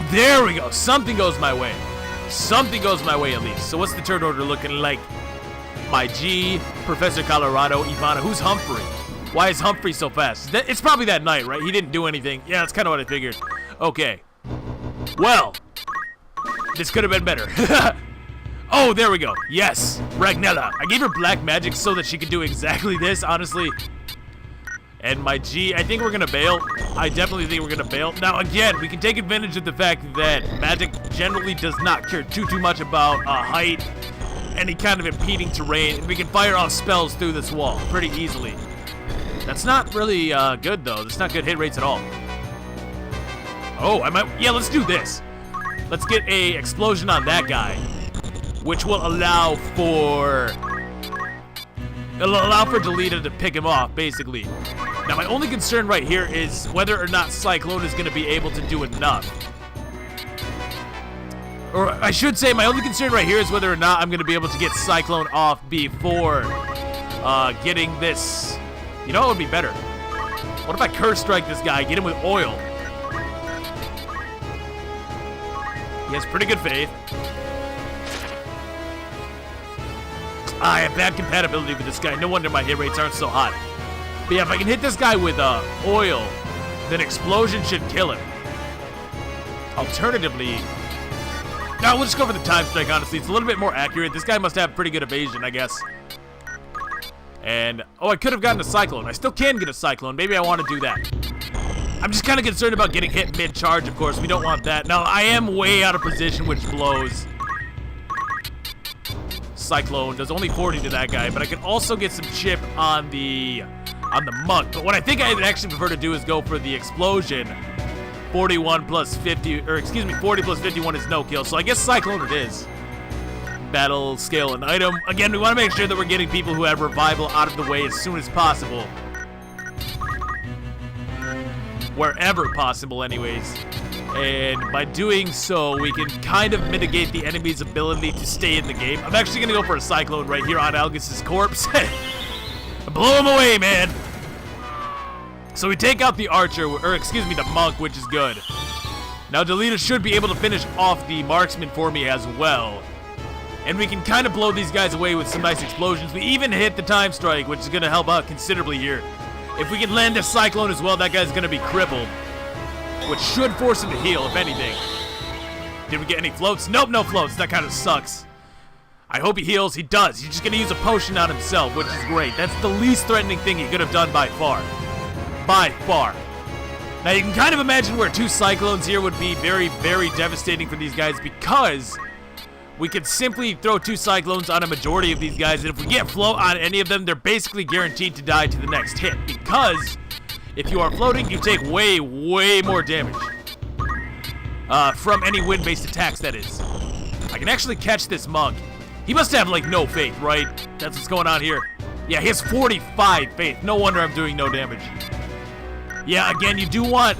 S1: There we go. Something goes my way. Something goes my way at least. So what's the turn order looking like? My G, Professor Colorado, Ivana. Who's Humphrey? Why is Humphrey so fast? It's probably that night, right? He didn't do anything. Yeah, that's kind of what I figured. Okay. Well, this could have been better. Oh, there we go. Yes, Ragnella. I gave her black magic so that she could do exactly this, honestly. And my G, I think we're going to bail. I definitely think we're going to bail. Now, again, we can take advantage of the fact that magic generally does not care too much about height, any kind of impeding terrain, and we can fire off spells through this wall pretty easily. That's not really good, though. That's not good hit rates at all. Oh, yeah, let's do this. Let's get a explosion on that guy, which will allow for... It'll allow for Delita to pick him off, basically. Now, my only concern right here is whether or not Cyclone is going to be able to do enough. Or I should say, my only concern right here is whether or not I'm going to be able to get Cyclone off before getting this. You know what would be better? What if I Curse Strike this guy, get him with oil? He has pretty good faith. I have bad compatibility with this guy. No wonder my hit rates aren't so hot. But yeah, if I can hit this guy with oil, then Explosion should kill him. Alternatively, no, we'll just go for the Time Strike, honestly. It's a little bit more accurate. This guy must have pretty good evasion, I guess. And, oh, I could have gotten a Cyclone. I still can get a Cyclone. Maybe I want to do that. I'm just kind of concerned about getting hit mid-charge, of course. We don't want that. Now, I am way out of position, which blows. Cyclone does only 40 to that guy, but I can also get some chip on the Monk. But what I think I'd actually prefer to do is go for the Explosion. 41 plus 50, or excuse me, 40 plus 51 is no kill. So I guess Cyclone it is. Battle, scale, and item. Again, we want to make sure that we're getting people who have revival out of the way as soon as possible. Wherever possible, anyways. And by doing so, we can kind of mitigate the enemy's ability to stay in the game. I'm actually going to go for a Cyclone right here on Algis's corpse. Blow him away, man. So we take out the Archer, or excuse me, the Monk, which is good. Now Deltre should be able to finish off the Marksman for me as well. And we can kind of blow these guys away with some nice explosions. We even hit the Time Strike, which is going to help out considerably here. If we can land a Cyclone as well, that guy's going to be crippled. Which should force him to heal, if anything. Did we get any floats? Nope, no floats. That kind of sucks. I hope he heals. He does. He's just going to use a potion on himself, which is great. That's the least threatening thing he could have done by far. By far. Now, you can kind of imagine where 2 Cyclones here would be very, very devastating for these guys because we could simply throw 2 Cyclones on a majority of these guys, and if we get float on any of them, they're basically guaranteed to die to the next hit because if you are floating, you take way, way more damage. From any wind-based attacks, that is. I can actually catch this Monk. He must have, like, no faith, right? That's what's going on here. Yeah, he has 45 faith. No wonder I'm doing no damage. Yeah, again, you do want,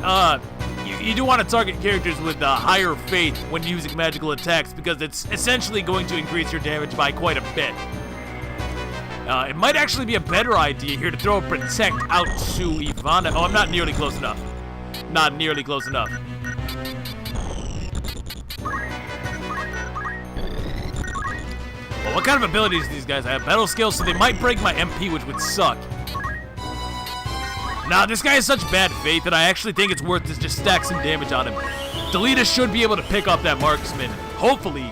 S1: you do want to target characters with higher faith when using magical attacks because it's essentially going to increase your damage by quite a bit. It might actually be a better idea here to throw a Protect out to Ivana. Oh, I'm not nearly close enough. Not nearly close enough. Well, what kind of abilities do these guys have? Battle skills, so they might break my MP, which would suck. Now, this guy has such bad faith that I actually think it's worth to just stack some damage on him. Deltre should be able to pick up that Marksman, hopefully.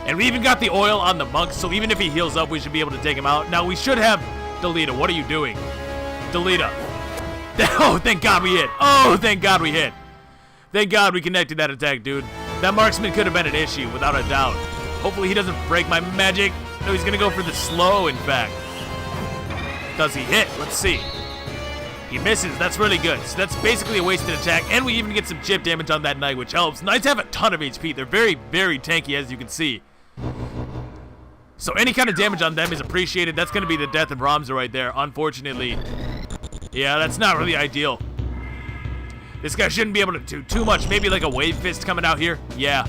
S1: And we even got the oil on the Monk, so even if he heals up, we should be able to take him out. Now, we should have Deltre. What are you doing? Deltre. Oh, thank God we hit. Oh, thank God we hit. Thank God we connected that attack, dude. That Marksman could have been an issue, without a doubt. Hopefully he doesn't break my magic. No, he's going to go for the slow, in fact. Does he hit? Let's see. He misses. That's really good. So that's basically a wasted attack, and we even get some chip damage on that Knight, which helps. Knights have a ton of HP. They're very, very tanky, as you can see. So any kind of damage on them is appreciated. That's going to be the death of Ramza right there, unfortunately. Yeah, that's not really ideal. This guy shouldn't be able to do too much. Maybe like a Wave Fist coming out here. Yeah.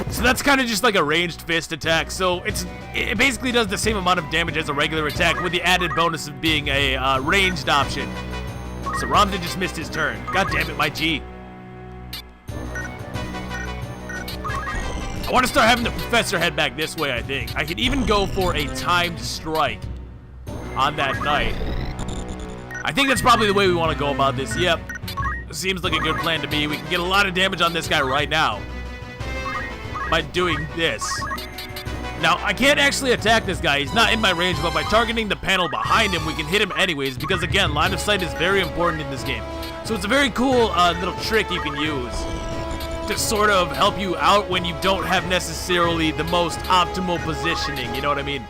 S1: So that's kind of just like a ranged fist attack. So it basically does the same amount of damage as a regular attack with the added bonus of being a ranged option. So Ramza just missed his turn. God damn it, my G. I want to start having the Professor head back this way, I think. I could even go for a timed strike on that Knight. I think that's probably the way we want to go about this. Yep. Seems like a good plan to me. We can get a lot of damage on this guy right now by doing this. Now, I can't actually attack this guy. He's not in my range, but by targeting the panel behind him, we can hit him anyways because, again, line of sight is very important in this game. So it's a very cool little trick you can use to sort of help you out when you don't have necessarily the most optimal positioning, you know what I mean?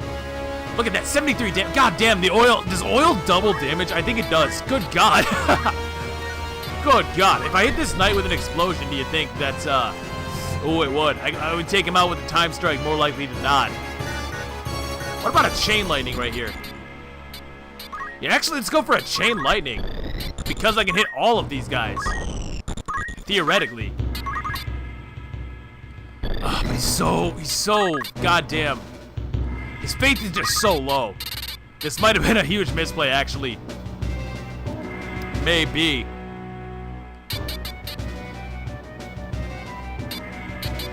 S1: Look at that, 73 damage. God damn, the oil, does oil double damage? I think it does. Good God. Good God. If I hit this Knight with an explosion, do you think that's, oh, it would. I would take him out with a time strike more likely than not. What about a chain lightning right here? Yeah, actually, let's go for a chain lightning. Because I can hit all of these guys. Theoretically. Oh, but he's so goddamn. His faith is just so low. This might have been a huge misplay, actually. Maybe.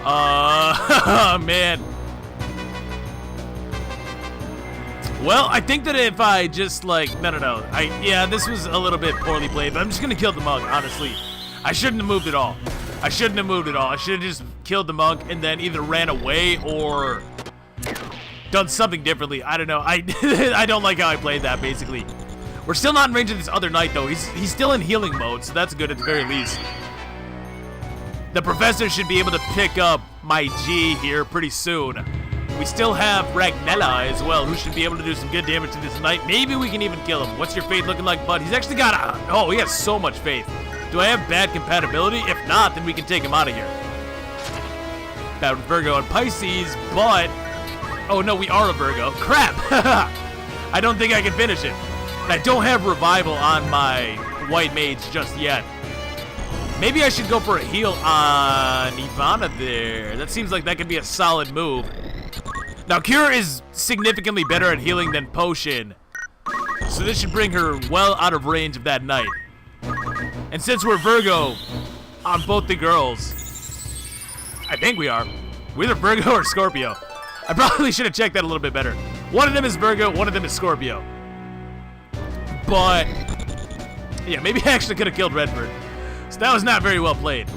S1: Man. Well, I think that if I just, like, no. Yeah, this was a little bit poorly played, but I'm just gonna kill the monk, honestly. I shouldn't have moved at all. I should have just killed the monk and then either ran away or done something differently. I don't know. I don't like how I played that, basically. We're still not in range of this other knight, though. He's still in healing mode, so that's good at the very least. The professor should be able to pick up my G here pretty soon. We still have Ragnella as well, who should be able to do some good damage to this knight. Maybe we can even kill him. What's your faith looking like, bud? He's actually got a... Oh, he has so much faith. Do I have bad compatibility? If not, then we can take him out of here. Bad with Virgo and Pisces, but... Oh, no, we are a Virgo. Crap! I don't think I can finish it. And I don't have Revival on my White Mage just yet. Maybe I should go for a heal on Ivana there. That seems like that could be a solid move. Now, Cure is significantly better at healing than Potion. So this should bring her well out of range of that knight. And since we're Virgo on both the girls, I think we are. We're either Virgo or Scorpio. I probably should have checked that a little bit better. One of them is Virgo, one of them is Scorpio. But, yeah, maybe I actually could have killed Redford. So that was not very well played.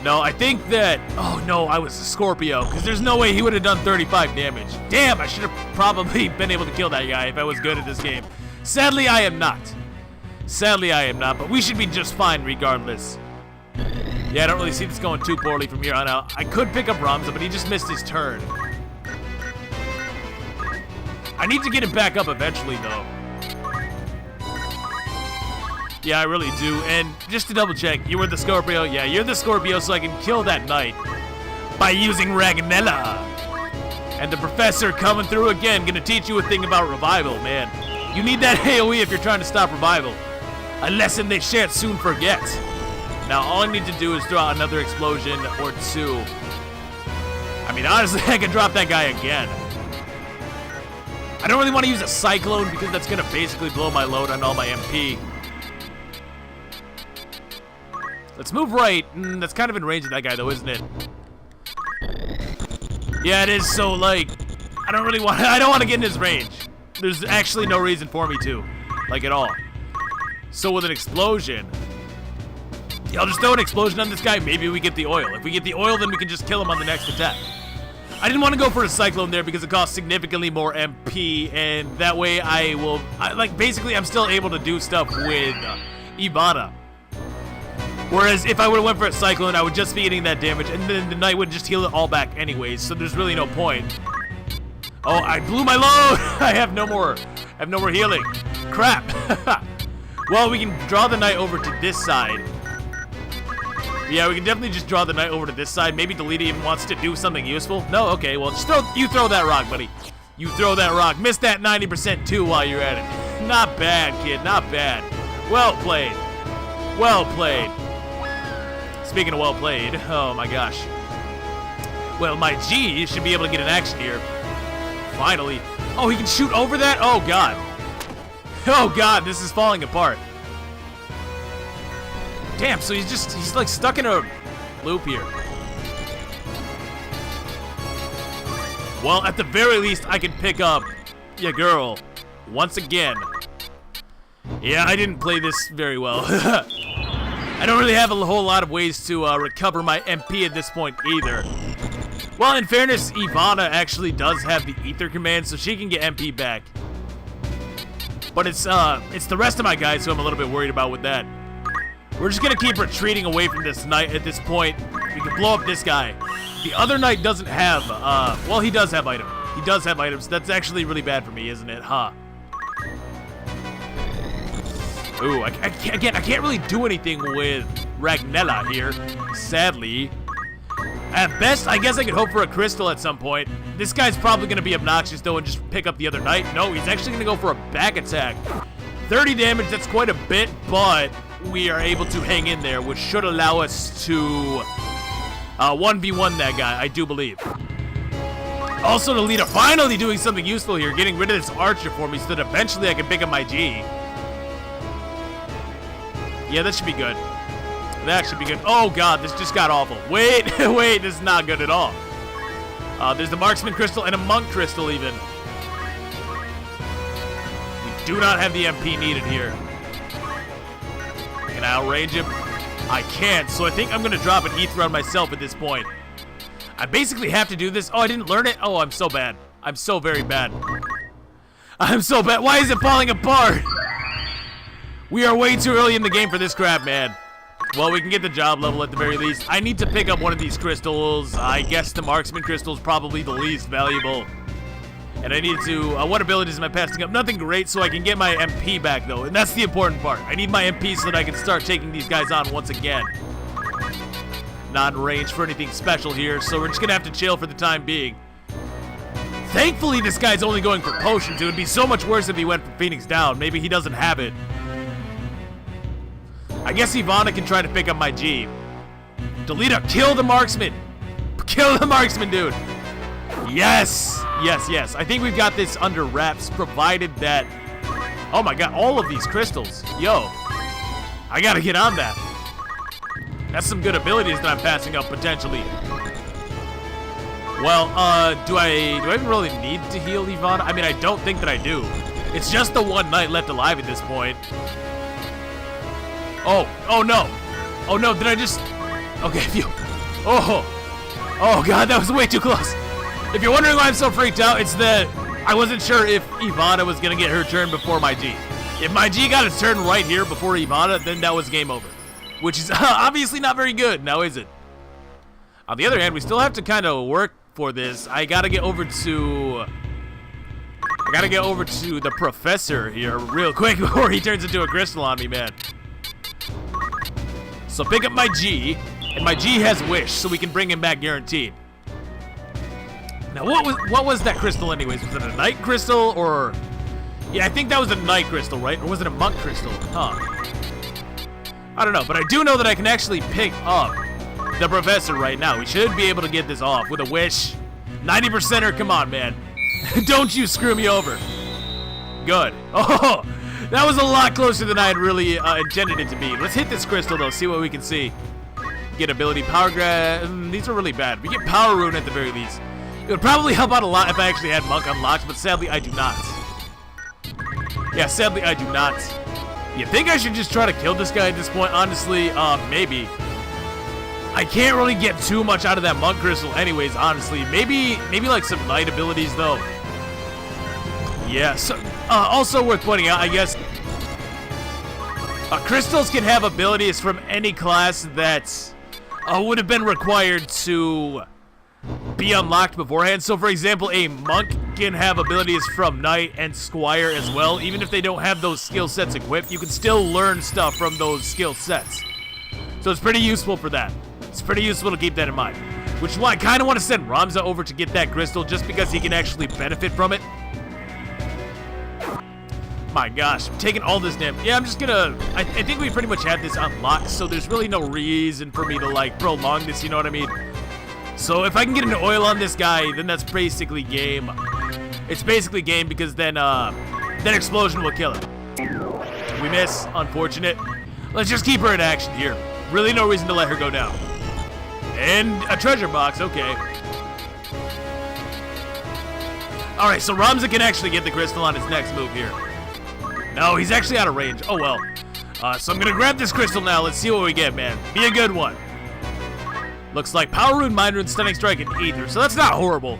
S1: No, I think that... Oh, no, I was a Scorpio, because there's no way he would have done 35 damage. Damn, I should have probably been able to kill that guy if I was good at this game. Sadly, I am not. But we should be just fine regardless. Yeah, I don't really see this going too poorly from here on out. I could pick up Ramza, but he just missed his turn. I need to get him back up eventually, though. Yeah, I really do. And just to double check, you were the Scorpio? Yeah, you're the Scorpio, so I can kill that knight by using Ragnella. And the professor coming through again, gonna teach you a thing about revival, man. You need that AoE if you're trying to stop revival. A lesson they shan't soon forget. Now, all I need to do is throw out another explosion or two. I mean, honestly, I can drop that guy again. I don't really want to use a Cyclone because that's gonna basically blow my load on all my MP. Let's move right. That's kind of in range of that guy, though, isn't it? Yeah, it is. So, like, I don't want to get in his range. There's actually no reason for me to, like, at all. So with an explosion, yeah, I'll just throw an explosion on this guy. Maybe we get the oil. If we get the oil, then we can just kill him on the next attack. I didn't want to go for a Cyclone there because it costs significantly more MP, and that way basically I'm still able to do stuff with Ivana. Whereas if I would have went for a Cyclone, I would just be getting that damage, and then the knight would just heal it all back anyways, so there's really no point. Oh, I blew my load! I have no more healing. Crap. Well, we can draw the knight over to this side. Yeah, we can definitely just draw the knight over to this side. Maybe Delete even wants to do something useful. No? Okay, well, just throw that rock, buddy. You throw that rock. Miss that 90% too while you're at it. Not bad, kid. Not bad. Well played. Well played. Speaking of well played, oh my gosh. Well, my G should be able to get an action here. Finally. Oh, he can shoot over that? Oh, God. Oh, God, this is falling apart. Damn, so he's like stuck in a loop here. Well, at the very least, I can pick up your girl once again. Yeah, I didn't play this very well. I don't really have a whole lot of ways to recover my MP at this point either. Well, in fairness, Ivana actually does have the Ether command, so she can get MP back. But it's the rest of my guys who I'm a little bit worried about with that. We're just gonna keep retreating away from this knight at this point. We can blow up this guy. The other knight doesn't have, well, he does have items. He does have items. That's actually really bad for me, isn't it? Huh. Ooh, I can't really do anything with Ragnella here, sadly. At best, I guess I could hope for a crystal at some point. This guy's probably going to be obnoxious, though, and just pick up the other knight. No, he's actually going to go for a back attack. 30 damage, that's quite a bit, but we are able to hang in there, which should allow us to 1v1 that guy, I do believe. Also, the leader finally doing something useful here, getting rid of this archer for me so that eventually I can pick up my G. Yeah, that should be good. That should be good. Oh, God, this just got awful. Wait, wait, this is not good at all. There's the marksman crystal and a monk crystal, even. We do not have the MP needed here. Can I outrange him? I can't, so I think I'm going to drop an ether on myself at this point. I basically have to do this. Oh, I didn't learn it? Oh, I'm so bad. I'm so very bad. I'm so bad. Why is it falling apart? We are way too early in the game for this crap, man. Well, we can get the job level at the very least. I need to pick up one of these crystals. I guess the marksman crystal is probably the least valuable. And I need to... what abilities am I passing up? Nothing great, so I can get my MP back, though. And that's the important part. I need my MP so that I can start taking these guys on once again. Not in range for anything special here, so we're just going to have to chill for the time being. Thankfully, this guy's only going for potions. It would be so much worse if he went for Phoenix Down. Maybe he doesn't have it. I guess Ivana can try to pick up my G. Delita, kill the marksman. Kill the marksman, dude. Yes. Yes, yes. I think we've got this under wraps, provided that... Oh my god, all of these crystals. Yo. I gotta get on that. That's some good abilities that I'm passing up, potentially. Well, do I even really need to heal Ivana? I mean, I don't think that I do. It's just the one knight left alive at this point. Oh no. Oh no, did I just... Okay, if you... Oh god, that was way too close. If you're wondering why I'm so freaked out, it's that I wasn't sure if Ivana was gonna get her turn before my G. If my G got its turn right here before Ivana, then that was game over. Which is obviously not very good, now is it? On the other hand, we still have to kind of work for this. I gotta get over to the professor here real quick before he turns into a crystal on me, man. So pick up my G, and my G has Wish, so we can bring him back guaranteed. Now, what was that crystal anyways? Was it a Knight crystal, or... Yeah, I think that was a Knight crystal, right? Or was it a Monk crystal? Huh. I don't know, but I do know that I can actually pick up the professor right now. We should be able to get this off with a Wish. 90%er, come on, man. Don't you screw me over. Good. Oh, that was a lot closer than I had really intended it to be. Let's hit this crystal, though, see what we can see. Get ability, power grab. These are really bad. We get power rune at the very least. It would probably help out a lot if I actually had Monk unlocked, but sadly I do not. Yeah, sadly I do not. You think I should just try to kill this guy at this point? Honestly, maybe. I can't really get too much out of that Monk crystal anyways, honestly. Maybe like some Knight abilities, though. Yeah, so, also worth pointing out, I guess, crystals can have abilities from any class that would have been required to be unlocked beforehand. So, for example, a Monk can have abilities from Knight and Squire as well. Even if they don't have those skill sets equipped, you can still learn stuff from those skill sets. So it's pretty useful for that. It's pretty useful to keep that in mind. Which is why I kind of want to send Ramza over to get that crystal, just because he can actually benefit from it. My gosh, I'm taking all this damage. Yeah, I'm just gonna... I think we pretty much have this unlocked, so there's really no reason for me to, like, prolong this, you know what I mean? So if I can get an oil on this guy, then that's basically game. It's basically game, because then explosion will kill him. We miss, unfortunate. Let's just keep her in action here. Really no reason to let her go down. And a treasure box, okay. Alright, so Ramza can actually get the crystal on his next move here. No, he's actually out of range. Oh well. So I'm gonna grab this crystal now. Let's see what we get, man. Be a good one. Looks like Power Rune, Mind Rune, Stunning Strike, and Ether. So that's not horrible.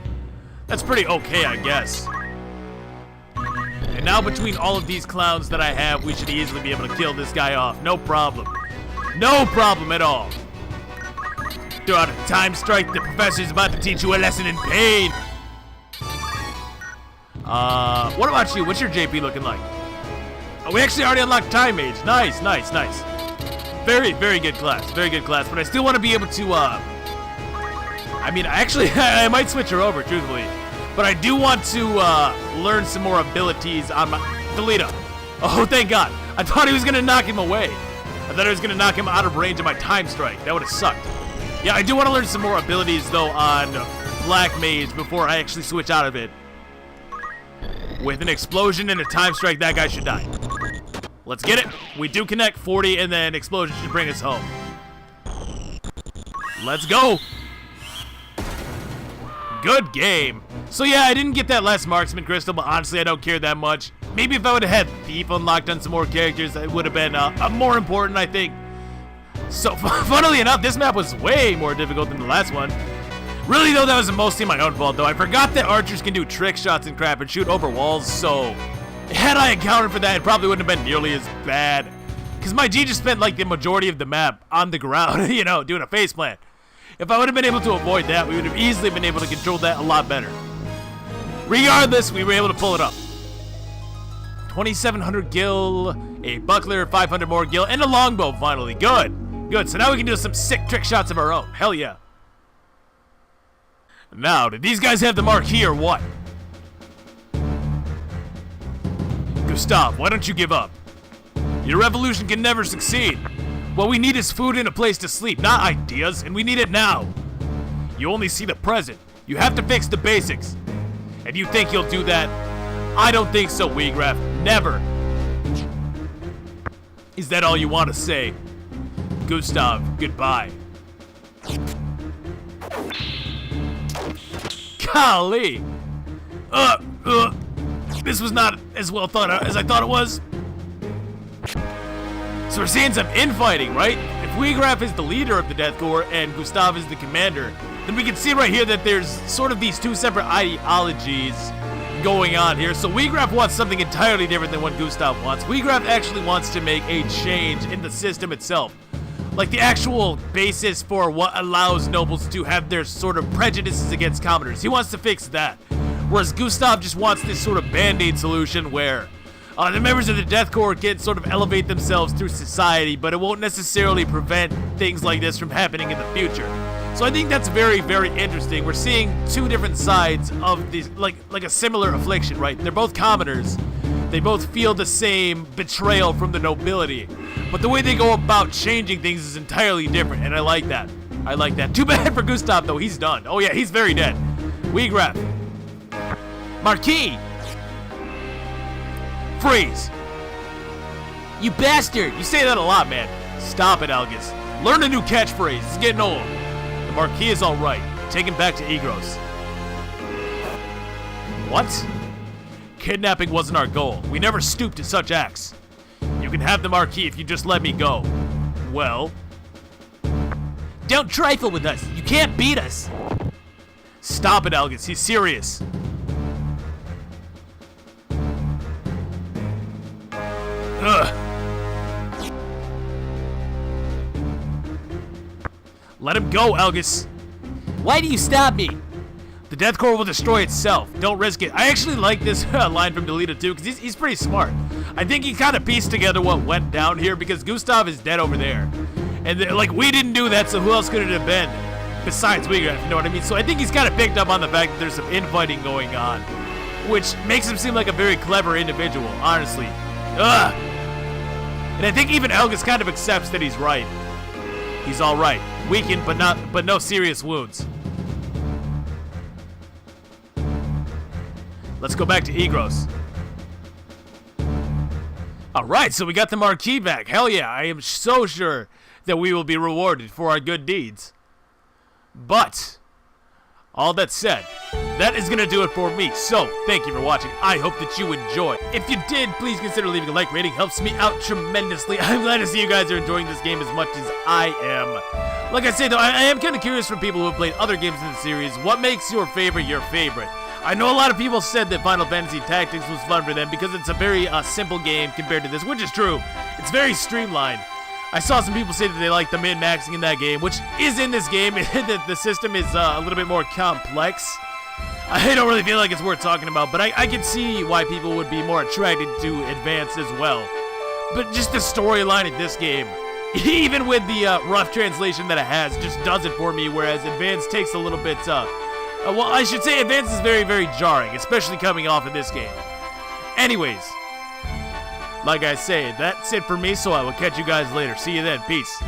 S1: That's pretty okay, I guess. And now between all of these clowns that I have, we should easily be able to kill this guy off. No problem. No problem at all. Throw out a Time Strike. The professor's about to teach you a lesson in pain. What about you? What's your JP looking like? Oh, we actually already unlocked Time Mage. Nice, nice, nice. Very, very good class. Very good class. But I still want to be able to, I mean, actually, I might switch her over, truthfully. But I do want to learn some more abilities on my... Deltre. Oh, thank God. I thought he was going to knock him away. I thought I was going to knock him out of range of my time strike. That would have sucked. Yeah, I do want to learn some more abilities, though, on Black Mage before I actually switch out of it. With an explosion and a time strike, that guy should die. Let's get it. We do connect 40, and then explosion should bring us home. Let's go. Good game. So yeah, I didn't get that last marksman crystal, but honestly, I don't care that much. Maybe if I would have had Thief unlocked on some more characters, it would have been more important, I think. So, funnily enough, this map was way more difficult than the last one. Really, though, that was mostly my own fault, though. I forgot that archers can do trick shots and crap and shoot over walls, so... Had I accounted for that, it probably wouldn't have been nearly as bad. Because my G just spent, like, the majority of the map on the ground, you know, doing a faceplant. If I would have been able to avoid that, we would have easily been able to control that a lot better. Regardless, we were able to pull it up. 2,700 gil, a buckler, 500 more gil, and a longbow, finally. Good. Good, so now we can do some sick trick shots of our own. Hell yeah. Now, did these guys have the Marquis or what? Gustav, why don't you give up? Your revolution can never succeed. What we need is food and a place to sleep, not ideas, and we need it now. You only see the present. You have to fix the basics. And you think you'll do that? I don't think so, Wiegraf. Never. Is that all you want to say? Gustav, goodbye. Golly! This was not as well thought out as I thought it was. So we're seeing some infighting, right? If Wiegraf is the leader of the Death Corps and Gustav is the commander, then we can see right here that there's sort of these two separate ideologies going on here. So Wiegraf wants something entirely different than what Gustav wants. Wiegraf actually wants to make a change in the system itself. Like the actual basis for what allows nobles to have their sort of prejudices against commoners. He wants to fix that. Whereas Gustav just wants this sort of band-aid solution where the members of the Death Corps can sort of elevate themselves through society, but it won't necessarily prevent things like this from happening in the future. So I think that's very, very interesting. We're seeing two different sides of these, like a similar affliction, right? They're both commoners. They both feel the same betrayal from the nobility. But the way they go about changing things is entirely different, and I like that. I like that. Too bad for Gustav, though. He's done. Oh, yeah, he's very dead. Wiegraf. Marquis. Freeze. You bastard. You say that a lot, man. Stop it, Algus. Learn a new catchphrase. It's getting old. The Marquis is all right. Take him back to Egros. What? Kidnapping wasn't our goal. We never stooped to such acts. You can have the Marquis if you just let me go. Well? Don't trifle with us. You can't beat us. Stop it, Algus. He's serious. Ugh. Let him go, Algus. Why do you stop me? The Death Corps will destroy itself. Don't risk it. I actually like this line from Deltre too, because he's pretty smart. I think he kind of pieced together what went down here, because Gustav is dead over there. And like, we didn't do that, so who else could it have been? Besides Wiegraf, you know what I mean? So I think he's kind of picked up on the fact that there's some infighting going on, which makes him seem like a very clever individual, honestly. Ugh! And I think even Algus kind of accepts that he's right. He's all right. Weakened, but no serious wounds. Let's go back to Egros. Alright, so we got the Marquis back. Hell yeah, I am so sure that we will be rewarded for our good deeds. But, all that said, that is going to do it for me. So, thank you for watching. I hope that you enjoyed. If you did, please consider leaving a like rating. Helps me out tremendously. I'm glad to see you guys are enjoying this game as much as I am. Like I said, though, I am kind of curious from people who have played other games in the series, what makes your favorite your favorite? I know a lot of people said that Final Fantasy Tactics was fun for them because it's a very simple game compared to this, which is true. It's very streamlined. I saw some people say that they like the min-maxing in that game, which is in this game. The system is a little bit more complex. I don't really feel like it's worth talking about, but I can see why people would be more attracted to advanced as well. But just the storyline in this game even with the rough translation that it has, just does it for me, whereas Advanced takes a little bit, well, I should say Advanced is very, very jarring, especially coming off of this game. Anyways, like I say, that's it for me, so I will catch you guys later. See you then. Peace.